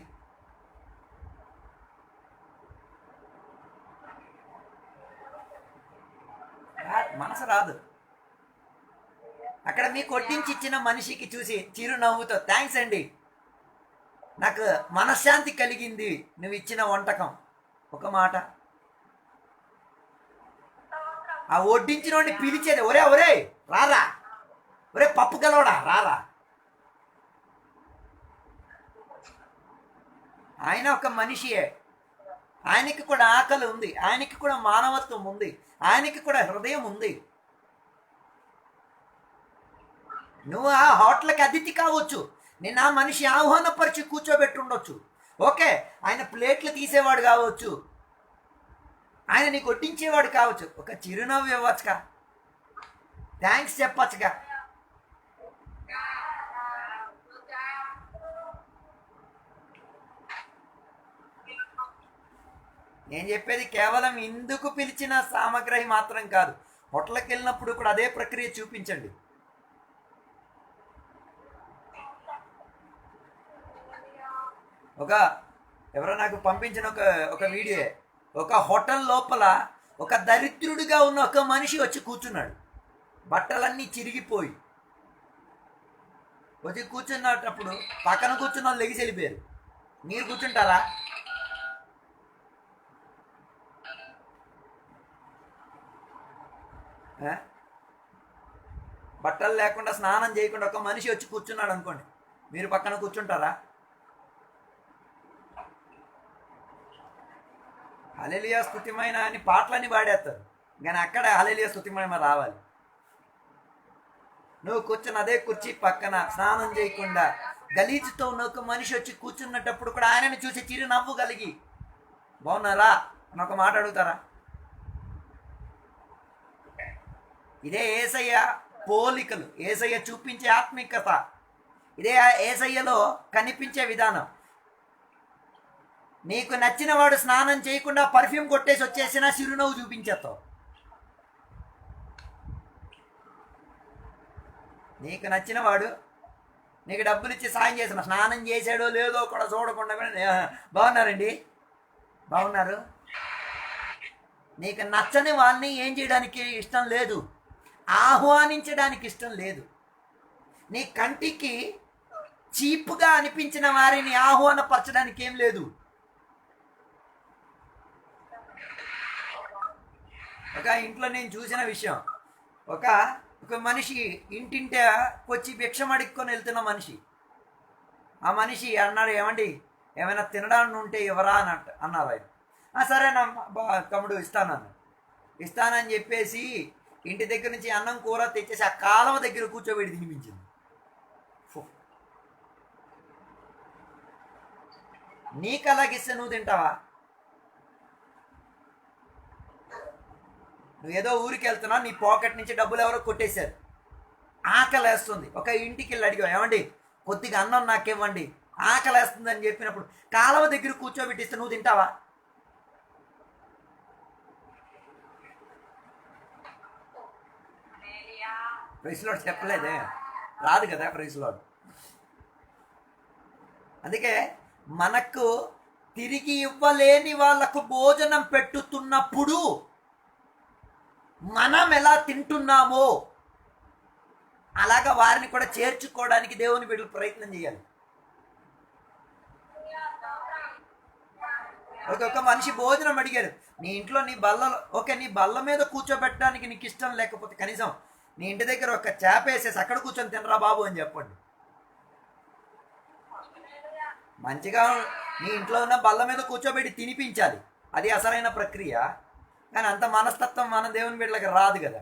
మనసు రాదు. అక్కడ మీకు వడ్డించి ఇచ్చిన మనిషికి చూసి చిరునవ్వుతో థ్యాంక్స్ అండి, నాకు మనశ్శాంతి కలిగింది నువ్వు ఇచ్చిన వంటకం, ఒక మాట. ఆ వడ్డించిన వాడిని పిలిచేది, ఒరే రారా, ఒరే పప్పు గలవడా రారా. ఆయన ఒక మనిషియే, ఆయనకి కూడా ఆకలి ఉంది, ఆయనకి కూడా మానవత్వం ఉంది, ఆయనకి కూడా హృదయం ఉంది. నువ్వు ఆ హోటల్కి అతిథి కావచ్చు, నేను ఆ మనిషి ఆహ్వానపరిచి కూర్చోబెట్టుండొచ్చు, ఓకే, ఆయన ప్లేట్లు తీసేవాడు కావచ్చు, ఆయన నీకు వడ్డించేవాడు కావచ్చు, ఒక చిరునవ్వు ఇవ్వచ్చుగా, థ్యాంక్స్ చెప్పచ్చుగా. నేను చెప్పేది కేవలం ఇందుకు పిలిచిన సామగ్రి మాత్రం కాదు, హోటల్కి వెళ్ళినప్పుడు కూడా అదే ప్రక్రియ చూపించండి. ఎవరో నాకు పంపించిన ఒక వీడియో, ఒక హోటల్ లోపల ఒక దరిద్రుడిగా ఉన్న ఒక మనిషి వచ్చి కూర్చున్నాడు, బట్టలన్నీ చిరిగిపోయి వచ్చి కూర్చున్నప్పుడు పక్కన కూర్చున్న వాళ్ళు లెగిసి వెళ్ళిపోయారు. మీరు కూర్చుంటారా? బట్టలు లేకుండా స్నానం చేయకుండా ఒక మనిషి వచ్చి కూర్చున్నాడు అనుకోండి, మీరు పక్కన కూర్చుంటారా? హల్లెలూయా స్తుతిమైన అని పాటలని పాడేస్తారు, కానీ అక్కడ హల్లెలూయా స్తుతిమైన రావాలి. నువ్వు కూర్చుని అదే కుర్చీ పక్కన స్నానం చేయకుండా గలీజుతో ఉన్న ఒక మనిషి వచ్చి కూర్చున్నప్పుడు కూడా ఆయనను చూసి చిరునవ్వు కలిగి బాగున్నారా అని ఒక మాట అడుగుతారా? ఇదే యేసయ్య పోలికలు, యేసయ్య చూపించే ఆత్మికత, ఇదే యేసయ్యలో కనిపించే విధానం. నీకు నచ్చిన వాడు స్నానం చేయకుండా పర్ఫ్యూమ్ కొట్టేసి వచ్చేసినా చిరునవ్వు చూపించేస్తావు. నీకు నచ్చిన వాడు నీకు డబ్బులు ఇచ్చి సాయం చేసిన, స్నానం చేసాడో లేదో కూడా చూడకుండా బాగున్నారండి, బాగున్నారు. నీకు నచ్చని వాళ్ళని ఏం చేయడానికి ఇష్టం లేదు, ఆహ్వానించడానికి ఇష్టం లేదు. నీ కంటికి చీప్గా అనిపించిన వారిని ఆహ్వానపరచడానికి ఏం లేదు. ఒక ఇంట్లో నేను చూసిన విషయం, ఒక మనిషి ఇంటింటే వచ్చి భిక్షం అడుక్కొని వెళ్తున్న మనిషి, ఆ మనిషి అన్నాడు, ఏమండి ఏమైనా తినడానికి ఉంటే ఎవరా అని అన్నారు ఆయన. సరేనా తమ్ముడు ఇస్తానని చెప్పేసి ఇంటి దగ్గర నుంచి అన్నం కూర తెచ్చేసి ఆ కాలువ దగ్గర కూర్చోబెట్టి తినిపించింది. నీకు అలాగిస్తే నువ్వు తింటావా? నువ్వు ఏదో ఊరికి వెళ్తున్నావు, నీ పాకెట్ నుంచి డబ్బులు ఎవరో కొట్టేశారు, ఆకలి వేస్తుంది, ఒక ఇంటికి వెళ్ళి అడిగావు, ఏమండి కొద్దిగా అన్నం నాకు ఇవ్వండి, ఆకలి వేస్తుంది అని చెప్పినప్పుడు కాలువ దగ్గర కూర్చోబెట్టిస్తే నువ్వు తింటావా? ప్రైస్ లార్డ్ చెప్పలేదే, రాదు కదా ప్రైస్ లార్డ్. అందుకే మనకు తిరిగి ఇవ్వలేని వాళ్ళకు భోజనం పెట్టుతున్నప్పుడు మనం ఎలా తింటున్నామో అలాగా వారిని కూడా చేర్చుకోవడానికి దేవుని బిడ్డలు ప్రయత్నం చేయాలి. ఒక మనిషి భోజనం అడిగారు, నీ ఇంట్లో నీ బల్లలో, ఓకే నీ బల్ల మీద కూర్చోబెట్టడానికి నీకు ఇష్టం లేకపోతే కనీసం నీ ఇంటి దగ్గర ఒక చేప వేసేసి అక్కడ కూర్చొని తినరా బాబు అని చెప్పండి. మంచిగా నీ ఇంట్లో ఉన్న బల్ల మీద కూర్చోబెట్టి తినిపించాలి, అది అసలైన ప్రక్రియ. కానీ అంత మనస్తత్వం మన దేవుని బిడ్డలకి రాదు కదా.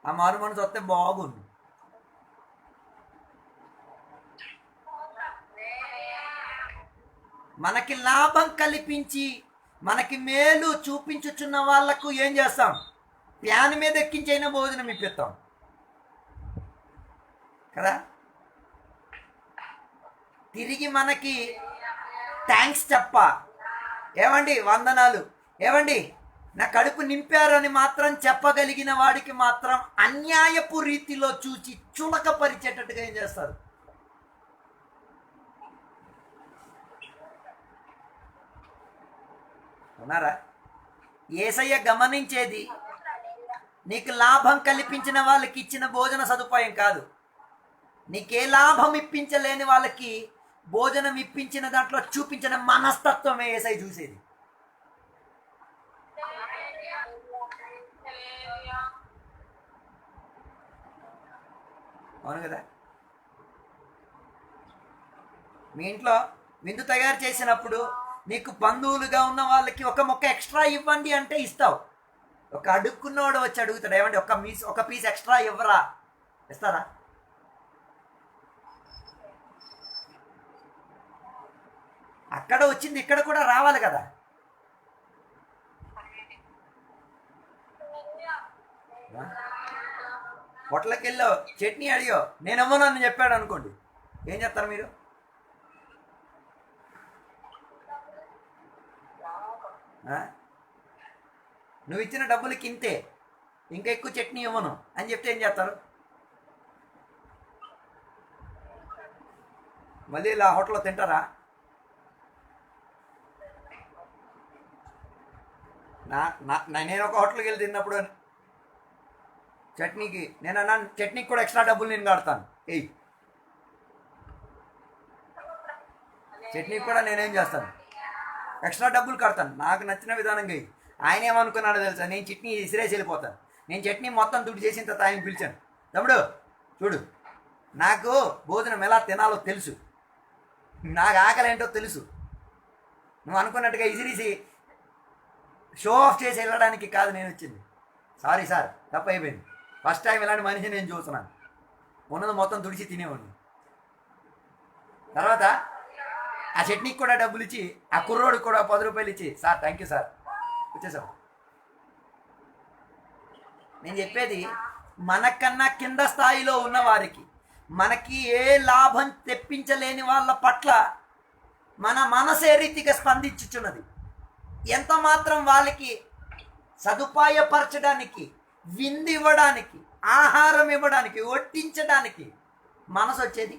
ఆ మారు మనసు వస్తే బాగుంది. మనకి లాభం కల్పించి మనకి మేలు చూపించుచున్న వాళ్లకు ఏం చేస్తాం? ప్యాన్ మీద ఎక్కించైనా భోజనం ఇప్పిస్తాం కదా. తిరిగి మనకి థ్యాంక్స్ చెప్ప, ఏమండి వందనాలు, ఏమండి నా కడుపు నింపారు అని మాత్రం చెప్పగలిగిన వాడికి మాత్రం అన్యాయపు రీతిలో చూచి చులకపరిచేటట్టుగా ఏం చేస్తారు? ఉన్నారా? యేసయ్య గమనించేది నీకు లాభం కల్పించిన వాళ్ళకి ఇచ్చిన భోజన సదుపాయం కాదు, నీకే లాభం ఇప్పించలేని వాళ్ళకి భోజనం ఇప్పించిన దాంట్లో చూపించిన మనస్తత్వమే యేసయ్య చూసేది. అవును కదా. మీ ఇంట్లో విందు తయారు చేసినప్పుడు నీకు బంధువులుగా ఉన్న వాళ్ళకి ఒక మొక్క ఎక్స్ట్రా ఇవ్వండి అంటే ఇస్తావు. ఒక అడుక్కున్నవాడు వచ్చి అడుగుతాడు, ఏమండి ఒక పీస్ ఎక్స్ట్రా ఇవ్వరా, ఇస్తారా? అక్కడ వచ్చింది ఇక్కడ కూడా రావాలి కదా. హోటల్కి వెళ్ళో చట్నీ అడిగో నేను ఇవ్వను అని చెప్పాడు అనుకోండి, ఏం చేస్తారు మీరు? నువ్వు ఇచ్చిన డబ్బులకి ఇంతే, ఇంకా ఎక్కువ చట్నీ ఇవ్వను అని చెప్తే ఏం చేస్తారు? మళ్ళీ ఇలా హోటల్లో తింటారా? నేను ఒక హోటల్కి వెళ్ళి తిన్నప్పుడు చట్నీకి నేను అన్నాను, చట్నీకి కూడా ఎక్స్ట్రా డబ్బులు నేను కడతాను. చట్నీకి కూడా నేనేం చేస్తాను, ఎక్స్ట్రా డబ్బులు కడతాను, నాకు నచ్చిన విధానంగా. ఆయన ఏమనుకున్నాడో తెలుసా, నేను చట్నీ ఇసిరేసి వెళ్ళిపోతాను. నేను చట్నీ మొత్తం దుడ్డు చేసిన తర్వాత ఆయన పిలిచాను, తమ్ముడు చూడు నాకు భోజనం ఎలా తినాలో తెలుసు, నాకు ఆకలి ఏంటో తెలుసు, నువ్వు అనుకున్నట్టుగా ఇసిరేసి షో ఆఫ్ చేసి వెళ్ళడానికి కాదు నేను వచ్చింది. సారీ సార్, తప్పు అయిపోయింది. ఫస్ట్ టైం ఇలాంటి మనిషి నేను చూస్తున్నాను. ఉన్నది మొత్తం తుడిచి తినేవాడిని. తర్వాత ఆ చట్నీకి కూడా డబ్బులు ఇచ్చి, ఆ కుర్రోడికి కూడా 10 రూపాయలు ఇచ్చి, సార్ థ్యాంక్ యూ సార్, వచ్చేసాం. నేను చెప్పేది మనకన్నా కింద స్థాయిలో ఉన్న వారికి, మనకి ఏ లాభం తెప్పించలేని వాళ్ళ పట్ల మన మనసే రీతిగా స్పందించుచున్నది. ఎంత మాత్రం వాళ్ళకి సదుపాయపరచడానికి, విందు ఇవ్వడానికి, ఆహారం ఇవ్వడానికి, వడ్డించడానికి మనసు వచ్చేది.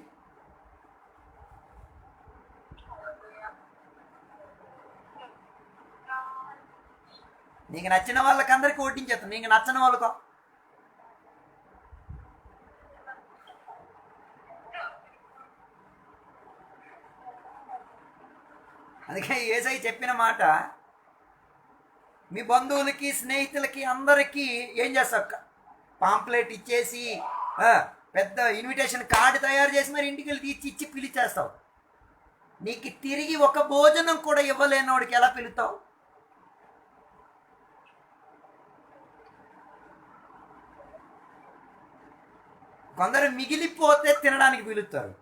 నీకు నచ్చిన వాళ్ళకి అందరికీ వడ్డించేస్తాను, నీకు నచ్చని వాళ్ళకో అందుకే యేసయ్య చెప్పిన మాట, మీ బంధువులకి, స్నేహితులకి, అందరికీ ఏం చేస్తావు, పాంప్లెట్ ఇచ్చేసి పెద్ద ఇన్విటేషన్ కార్డు తయారు చేసి మరి ఇంటికి వెళ్ళి ఇచ్చి పిలిచేస్తావు. నీకు తిరిగి ఒక భోజనం కూడా ఇవ్వలేనోడికి ఎలా పిలుస్తావు? కొందరు మిగిలిపోతే తినడానికి పిలుస్తారు.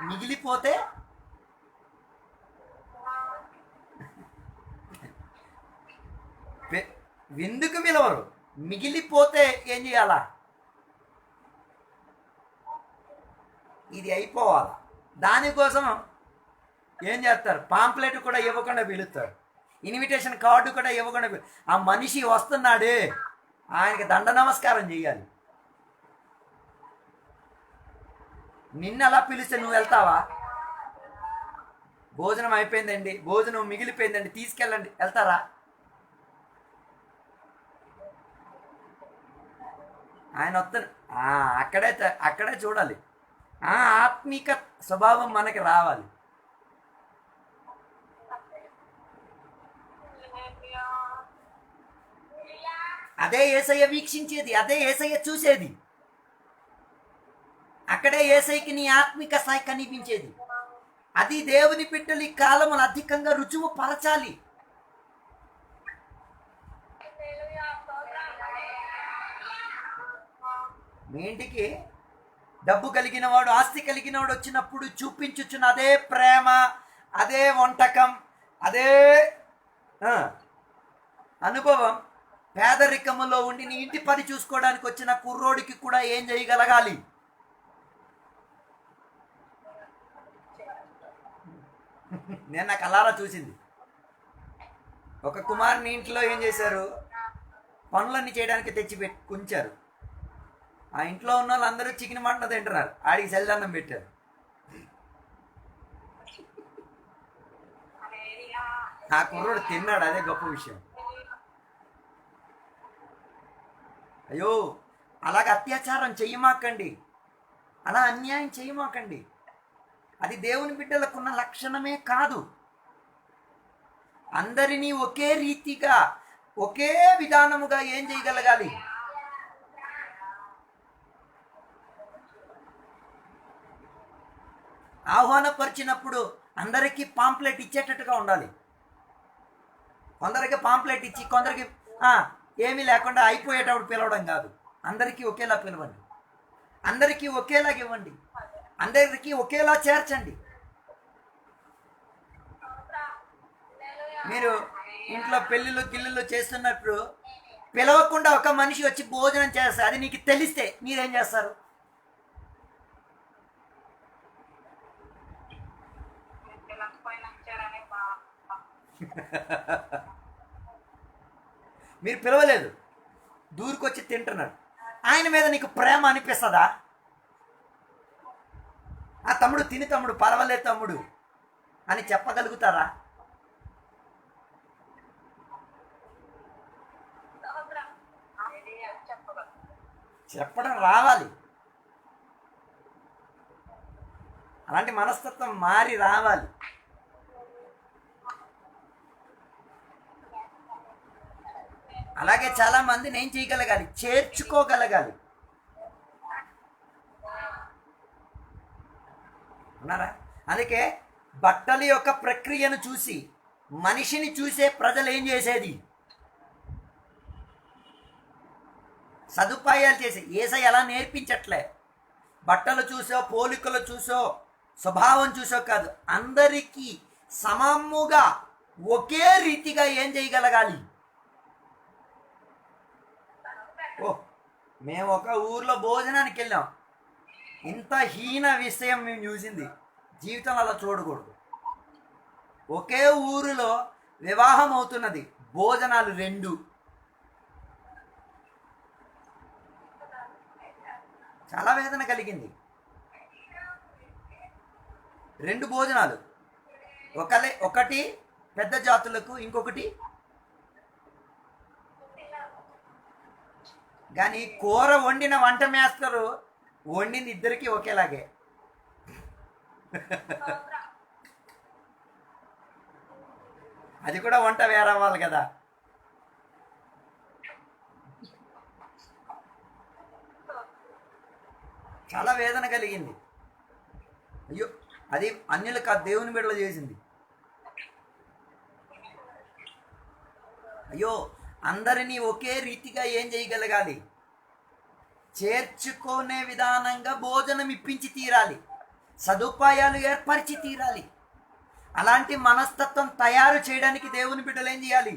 మిగిలిపోతే విందుకు పిలవరు, మిగిలిపోతే ఏం చేయాలా? ఇది అయిపోవాలా, దానికోసం ఏం చేస్తారు, పాంప్లెట్ కూడా ఇవ్వకుండా పిలుస్తారు, ఇన్విటేషన్ కార్డు కూడా ఇవ్వకుండా ఆ మనిషి వస్తున్నాడే ఆయనకి దండ నమస్కారం చేయాలి. నిన్ను అలా పిలిస్తే నువ్వు వెళ్తావా? భోజనం అయిపోయిందండి, భోజనం మిగిలిపోయిందండి, తీసుకెళ్ళండి, వెళ్తారా? ఆయన వస్తాను, అక్కడే చూడాలి. ఆత్మిక స్వభావం మనకి రావాలి. అదే యేసయ్య వీక్షించేది, అదే యేసయ్య చూసేది. అక్కడే యేసయ్యకి నీ ఆత్మిక స్థాయి కనిపించేది. అది దేవుని బిడ్డలు ఈ కాలములు అధికంగా రుజువు పరచాలి. మీ ఇంటికి డబ్బు కలిగిన వాడు, ఆస్తి కలిగిన వాడు వచ్చినప్పుడు చూపించుచున్న అదే ప్రేమ, అదే వంటకం, అదే అనుభవం పేదరికములో ఉండి నీ ఇంటి పని చూసుకోవడానికి వచ్చిన కుర్రోడికి కూడా ఏం చేయగలగాలి? నేను నాకు అలారా చూసింది. ఒక కుమారుని ఇంట్లో ఏం చేశారు, పనులన్నీ చేయడానికి తెచ్చి ఉంచారు. ఆ ఇంట్లో ఉన్న వాళ్ళందరూ చికెన్ మటన్ తింటున్నారు, ఆడికి చల్దన్నం పెట్టారు. ఆ కుర్రోడు తిన్నాడు, అదే గొప్ప విషయం. అయ్యో, అలాగ అత్యాచారం చెయ్యమాకండి, అలా అన్యాయం చెయ్యమాకండి. అది దేవుని బిడ్డలకున్న లక్షణమే కాదు. అందరినీ ఒకే రీతిగా, ఒకే విధానముగా ఏం చేయగలగాలి? ఆహ్వానపరిచినప్పుడు అందరికీ పాంప్లెట్ ఇచ్చేటట్టుగా ఉండాలి. కొందరికి పాంప్లెట్ ఇచ్చి కొందరికి ఏమీ లేకుండా అయిపోయేటప్పుడు పిలవడం కాదు. అందరికీ ఒకేలా పిలవండి, అందరికీ ఒకేలాగా ఇవ్వండి, అందరికీ ఒకేలా చేర్చండి. మీరు ఇంట్లో పెళ్ళిళ్ళు గిల్లులు చేస్తున్నప్పుడు పిలవకుండా ఒక మనిషి వచ్చి భోజనం చేస్తారు, అది నీకు తెలిస్తే మీరేం చేస్తారు? మీరు పిలవలేదు, దూరుకొచ్చి తింటున్నాడు, ఆయన మీద నీకు ప్రేమ అనిపిస్తుందా? ఆ తమ్ముడు తిని తమ్ముడు, పర్వాలేదు తమ్ముడు అని చెప్పగలుగుతారా? చెప్పడం రావాలి. అలాంటి మనస్తత్వం మారి రావాలి. అలాగే చాలా మందిని ఏం చేయగలగాలి? చేర్చుకోగలగాలి. ఉన్నారా? అందుకే బట్టల యొక్క ప్రక్రియను చూసి మనిషిని చూసే ప్రజలు ఏం చేసేది? సదుపాయాలు చేసి. యేసయ్య ఎలా నేర్పించట్లే. బట్టలు చూసో, పోలికలు చూసో, స్వభావం చూసో కాదు, అందరికీ సమముగా ఒకే రీతిగా ఏం చేయగలగాలి. ఓ, మేము ఒక ఊర్లో భోజనానికి వెళ్ళాం. ఇంత హీన విషయం మేము చూసింది జీవితంలో అలా చూడకూడదు. ఒకే ఊరిలో వివాహం అవుతున్నది, భోజనాలు 2. చాలా వేదన కలిగింది. 2 భోజనాలు, ఒకటి పెద్ద జాతులకు, ఇంకొకటి. కానీ కూర వండిన వంట మేస్తారు వండింది ఇద్దరికి ఒకేలాగే. అది కూడా వంట వేరవ్వాలి కదా. చాలా వేదన కలిగింది. అయ్యో, అది అన్యులు కాదు, దేవుని బిడ్డలు చేసింది. అయ్యో, అందరినీ ఒకే రీతిగా ఏం చేయగలగాలి? చేర్చుకునే విధానంగా భోజనం ఇప్పించి తీరాలి, సదుపాయాలు ఏర్పరిచి తీరాలి. అలాంటి మనస్తత్వం తయారు చేయడానికి దేవుని బిడ్డలు ఏం చేయాలి?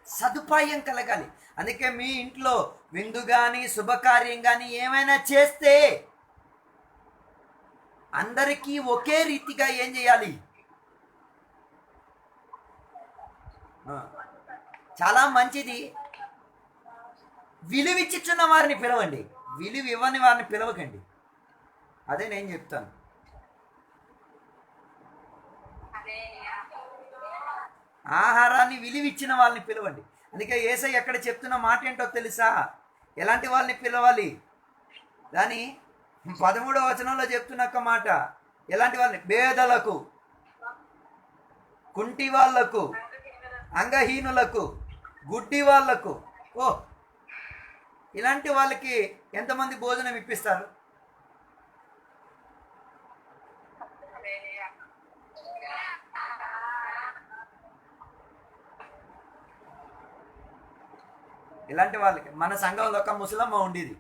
సదుపాయం కలగాలి. అందుకే మీ ఇంట్లో విందు కానీ శుభకార్యం కానీ ఏమైనా చేస్తే అందరికీ ఒకే రీతిగా ఏం చేయాలి? చాలా మంచిది. విలువిచ్చుచున్న వారిని పిలవండి, విలువ ఇవ్వని వారిని పిలవకండి. అదే నేను చెప్తాను. ఆహారాన్ని విలువిచ్చిన వాళ్ళని పిలవండి. అందుకే యేసయ్య ఎక్కడ చెప్తున్న మాట ఏంటో తెలుసా? ఎలాంటి వాళ్ళని పిలవాలి దాని 13వ వచనంలో చెప్తున్న ఒక మాట. ఎలాంటి వాళ్ళని? పేదలకు, కుంటి వాళ్లకు, అంగహీనులకు, గుడ్డి వాళ్లకు. ఓ, ఇలాంటి వాళ్ళకి ఎంతమంది భోజనం ఇప్పిస్తారు? ఇలాంటి వాళ్ళకి. మన సంఘంలో ఒక ముసలమ్మ ఉండేది.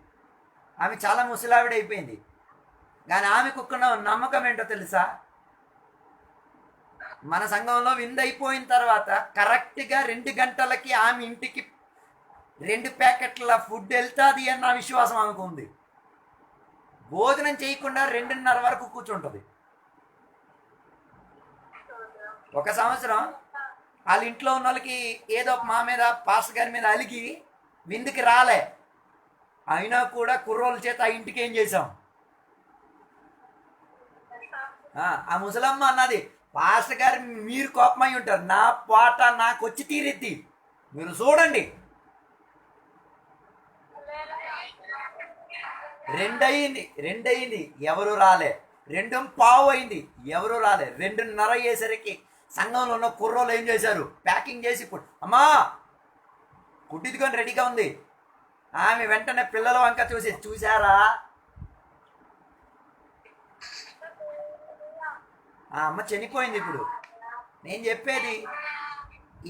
ఆమె చాలా ముసలావిడ అయిపోయింది. కానీ ఆమెకు ఒక్క నమ్మకం ఏంటో తెలుసా? మన సంఘంలో విందైపోయిన తర్వాత కరెక్ట్గా 2 గంటలకి ఆమె ఇంటికి 2 ప్యాకెట్ల ఫుడ్ వెళ్తుంది అన్న విశ్వాసం ఆమెకు ఉంది. భోజనం చేయకుండా 2:30 వరకు కూర్చుంటుంది. ఒక సంవత్సరం వాళ్ళ ఇంట్లో ఉన్న వాళ్ళకి ఏదో మా మీద, పాస్టర్ గారి మీద అలిగి విందుకి రాలే. అయినా కూడా కుర్రోళ్ళ చేత ఆ ఇంటికి ఏం చేసాం? ఆ ముసలమ్మ అన్నది, పాస్టర్ గారు మీరు కోపమై ఉంటారు, నా పాట నాకు వచ్చి తీరెత్తి, మీరు చూడండి. 2 అయింది, ఎవరు రాలే. 2:15 అయింది, ఎవరు రాలే. 2:30 అయ్యేసరికి సంఘంలో ఉన్న కుర్రోళ్ళు ఏం చేశారు? ప్యాకింగ్ చేసి, అమ్మా కుట్టిదికొని రెడీగా ఉంది. ఆమె వెంటనే పిల్లల వంక చూసారా? ఆ అమ్మ చనిపోయింది. ఇప్పుడు నేను చెప్పేది,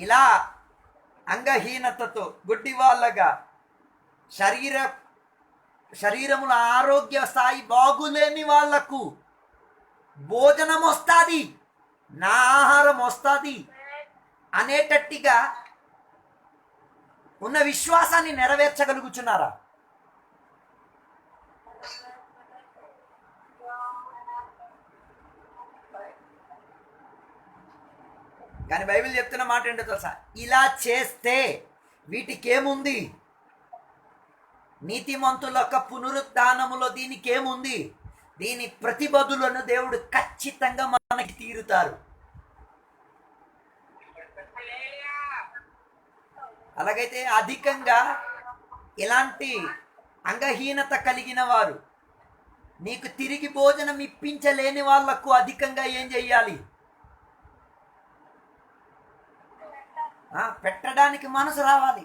ఇలా అంగహీనతతో గుడ్డి వాళ్ళగా శరీరముల ఆరోగ్య స్థాయి బాగులేని వాళ్లకు భోజనం వస్తుంది, నా ఆహారం వస్తుంది అనేటట్టుగా ఉన్న విశ్వాసాన్ని నెరవేర్చగలుగుతున్నారా? కానీ బైబిల్ చెప్తున్న మాట ఏంటో తెలుసా? ఇలా చేస్తే వీటికేముంది? నీతిమంతుల యొక్క పునరుద్ధానములో దీనికేముంది? దీని ప్రతిబదులను దేవుడు ఖచ్చితంగా మనకి తీరుతారు. అలాగైతే అధికంగా ఇలాంటి అంగహీనత కలిగిన వారు, నీకు తిరిగి భోజనం ఇప్పించలేని వాళ్లకు అధికంగా ఏం చెయ్యాలి? పెట్టడానికి మనసు రావాలి.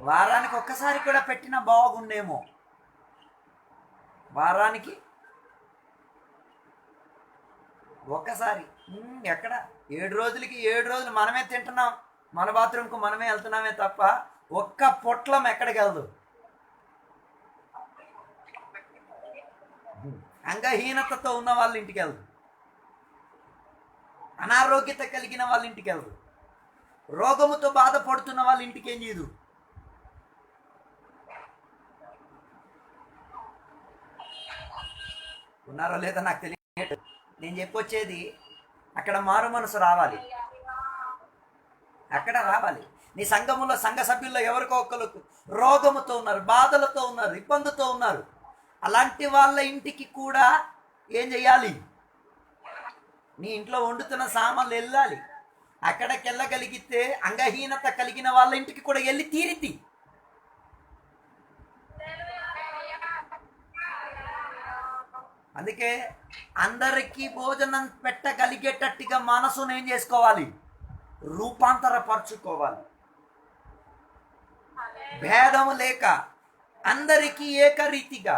వారానికి ఒక్కసారి కూడా పెట్టినా బాగుండేమో. వారానికి ఒక్కసారి. ఎక్కడ 7 రోజులకి 7 రోజులు మనమే తింటున్నాం, మన బాత్రూమ్కు మనమే వెళ్తున్నామే తప్ప ఒక్క పొట్లం ఎక్కడికి వెళ్దు. అంగహీనతతో ఉన్న వాళ్ళ ఇంటికి వెళ్దు, అనారోగ్యత కలిగిన వాళ్ళ ఇంటికి వెళ్దు, రోగముతో బాధపడుతున్న వాళ్ళ ఇంటికి ఏం చేయదు. ఉన్నారో లేదో నాకు తెలియదు. నేను చెప్పొచ్చేది అక్కడ మారు మనసు రావాలి, అక్కడ రావాలి. నీ సంఘములో సంఘ సభ్యుల్లో ఎవరికో ఒకరికి రోగముతో ఉన్నారు, బాధలతో ఉన్నారు, ఇబ్బందితో ఉన్నారు. అలాంటి వాళ్ళ ఇంటికి కూడా ఏం చెయ్యాలి? నీ ఇంట్లో వండుతున్న సామాన్లు వెళ్ళాలి. అక్కడికి వెళ్ళగలిగితే అంగహీనత కలిగిన వాళ్ళ ఇంటికి కూడా వెళ్ళి తీరిద్ది. అందుకే అందరికీ భోజనం పెట్టగలిగేటట్టుగా మనసును ఏం చేసుకోవాలి? రూపాంతరపరచుకోవాలి. భేదము లేక అందరికీ ఏకరీతిగా,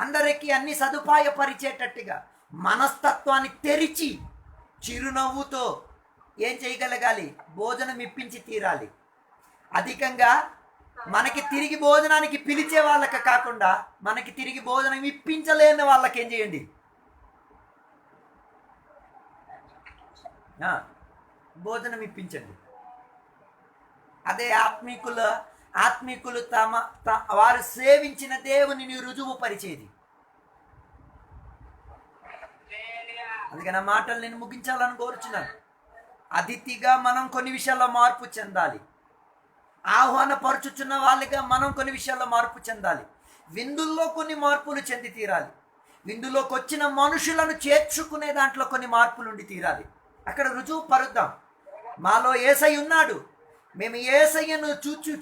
అందరికీ అన్ని సదుపాయపరిచేటట్టుగా మనస్తత్వాన్ని తెరిచి చిరునవ్వుతో ఏం చేయగలగాలి? భోజనం ఇప్పించి తీరాలి. అధికంగా మనకి తిరిగి భోజనానికి పిలిచే వాళ్ళకి కాకుండా మనకి తిరిగి భోజనం ఇప్పించలేని వాళ్ళకి ఏం చేయండి? భోజనం ఇప్పించండి. అదే ఆత్మీకులు వారు సేవించిన దేవునిని రుజువు పరిచేది. అందుకే నా మాటలు నేను ముగించాలని కోరుచున్నాను. అతిథిగా మనం కొన్ని విషయాల్లో మార్పు చెందాలి. ఆహ్వానపరచుచున్న వాళ్ళుగా మనం కొన్ని విషయాల్లో మార్పు చెందాలి. విందుల్లో కొన్ని మార్పులు చెంది తీరాలి. విందులోకి వచ్చిన మనుషులను చేర్చుకునే దాంట్లో కొన్ని మార్పులు ఉండి తీరాలి. అక్కడ రుజువు పరుద్దాం. మాలో యేసయ్య ఉన్నాడు, మేము యేసయ్యను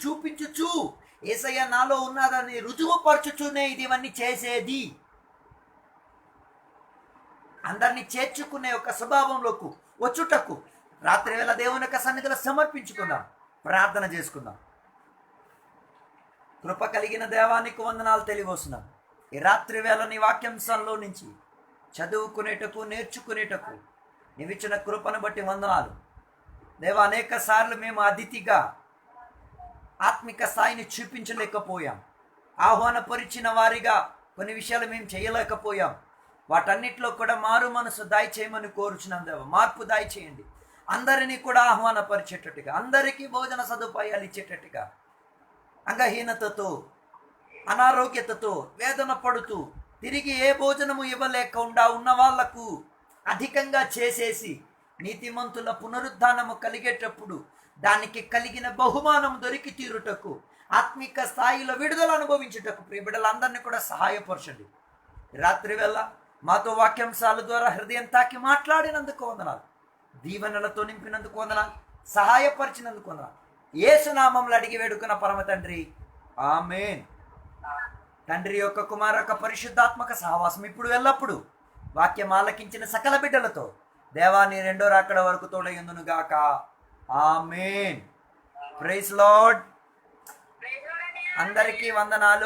చూపించుచు యేసయ్య నాలో ఉన్నాడని రుజువు పరచుచునే ఇవన్నీ చేసేది. అందరినీ చేర్చుకునే ఒక స్వభావంలోకి వచ్చుటకు రాత్రి వేళ దేవుని యొక్క సన్నిధిలో సమర్పించుకుందాం, ప్రార్థన చేసుకుందాం. కృప కలిగిన దేవానికి వందనాలు తెలియవస్తున్నాం. ఈ రాత్రి వేళ నీ వాక్యాంశంలో నుంచి చదువుకునేటకు, నేర్చుకునేటకు నీవిచ్చిన కృపను బట్టి వందనాలు దేవా. అనేక సార్లు మేము అతిథిగా ఆత్మిక స్థాయిని చూపించలేకపోయాం. ఆహ్వానపరిచిన వారిగా కొన్ని విషయాలు మేము చేయలేకపోయాం. వాటన్నిటిలో కూడా మారు మనసు దయచేయమని కోరుచున్నాం దేవా. మార్పు దయచేయండి. అందరినీ కూడా ఆహ్వానపరిచేటట్టుగా, అందరికీ భోజన సదుపాయాలు ఇచ్చేటట్టుగా, అంగహీనతతో, అనారోగ్యతతో వేదన పడుతూ తిరిగి ఏ భోజనము ఇవ్వలేకుండా ఉన్న వాళ్లకు అధికంగా చేసేసి నీతిమంతుల పునరుద్ధానము కలిగేటప్పుడు దానికి కలిగిన బహుమానం దొరికి తీరుటకు, ఆత్మిక స్థాయిలో విడుదల అనుభవించుటకు ప్రియ బిడ్డలందరినీ కూడా సహాయపరచండి. రాత్రి వేళ మాతో వాక్యాంశాల ద్వారా హృదయం తాకి మాట్లాడినందుకు వందనాలు. దీవెనలతో నింపినందుకు వందనాలు. సహాయపరిచినందుకు వందనాలు. యేసు నామములో అడిగి వేడుకున్న పరమ తండ్రి, ఆమేన్. తండ్రి యొక్క కుమార యొక్క పరిశుద్ధాత్మక సహవాసం ఇప్పుడు ఎల్లప్పుడు వాక్యం ఆలకించిన సకల బిడ్డలతో దేవాని రెండో రాకడ వరకు తోడయుందును గాక. ఆమేన్. Praise Lord. అందరికీ వందనాలు.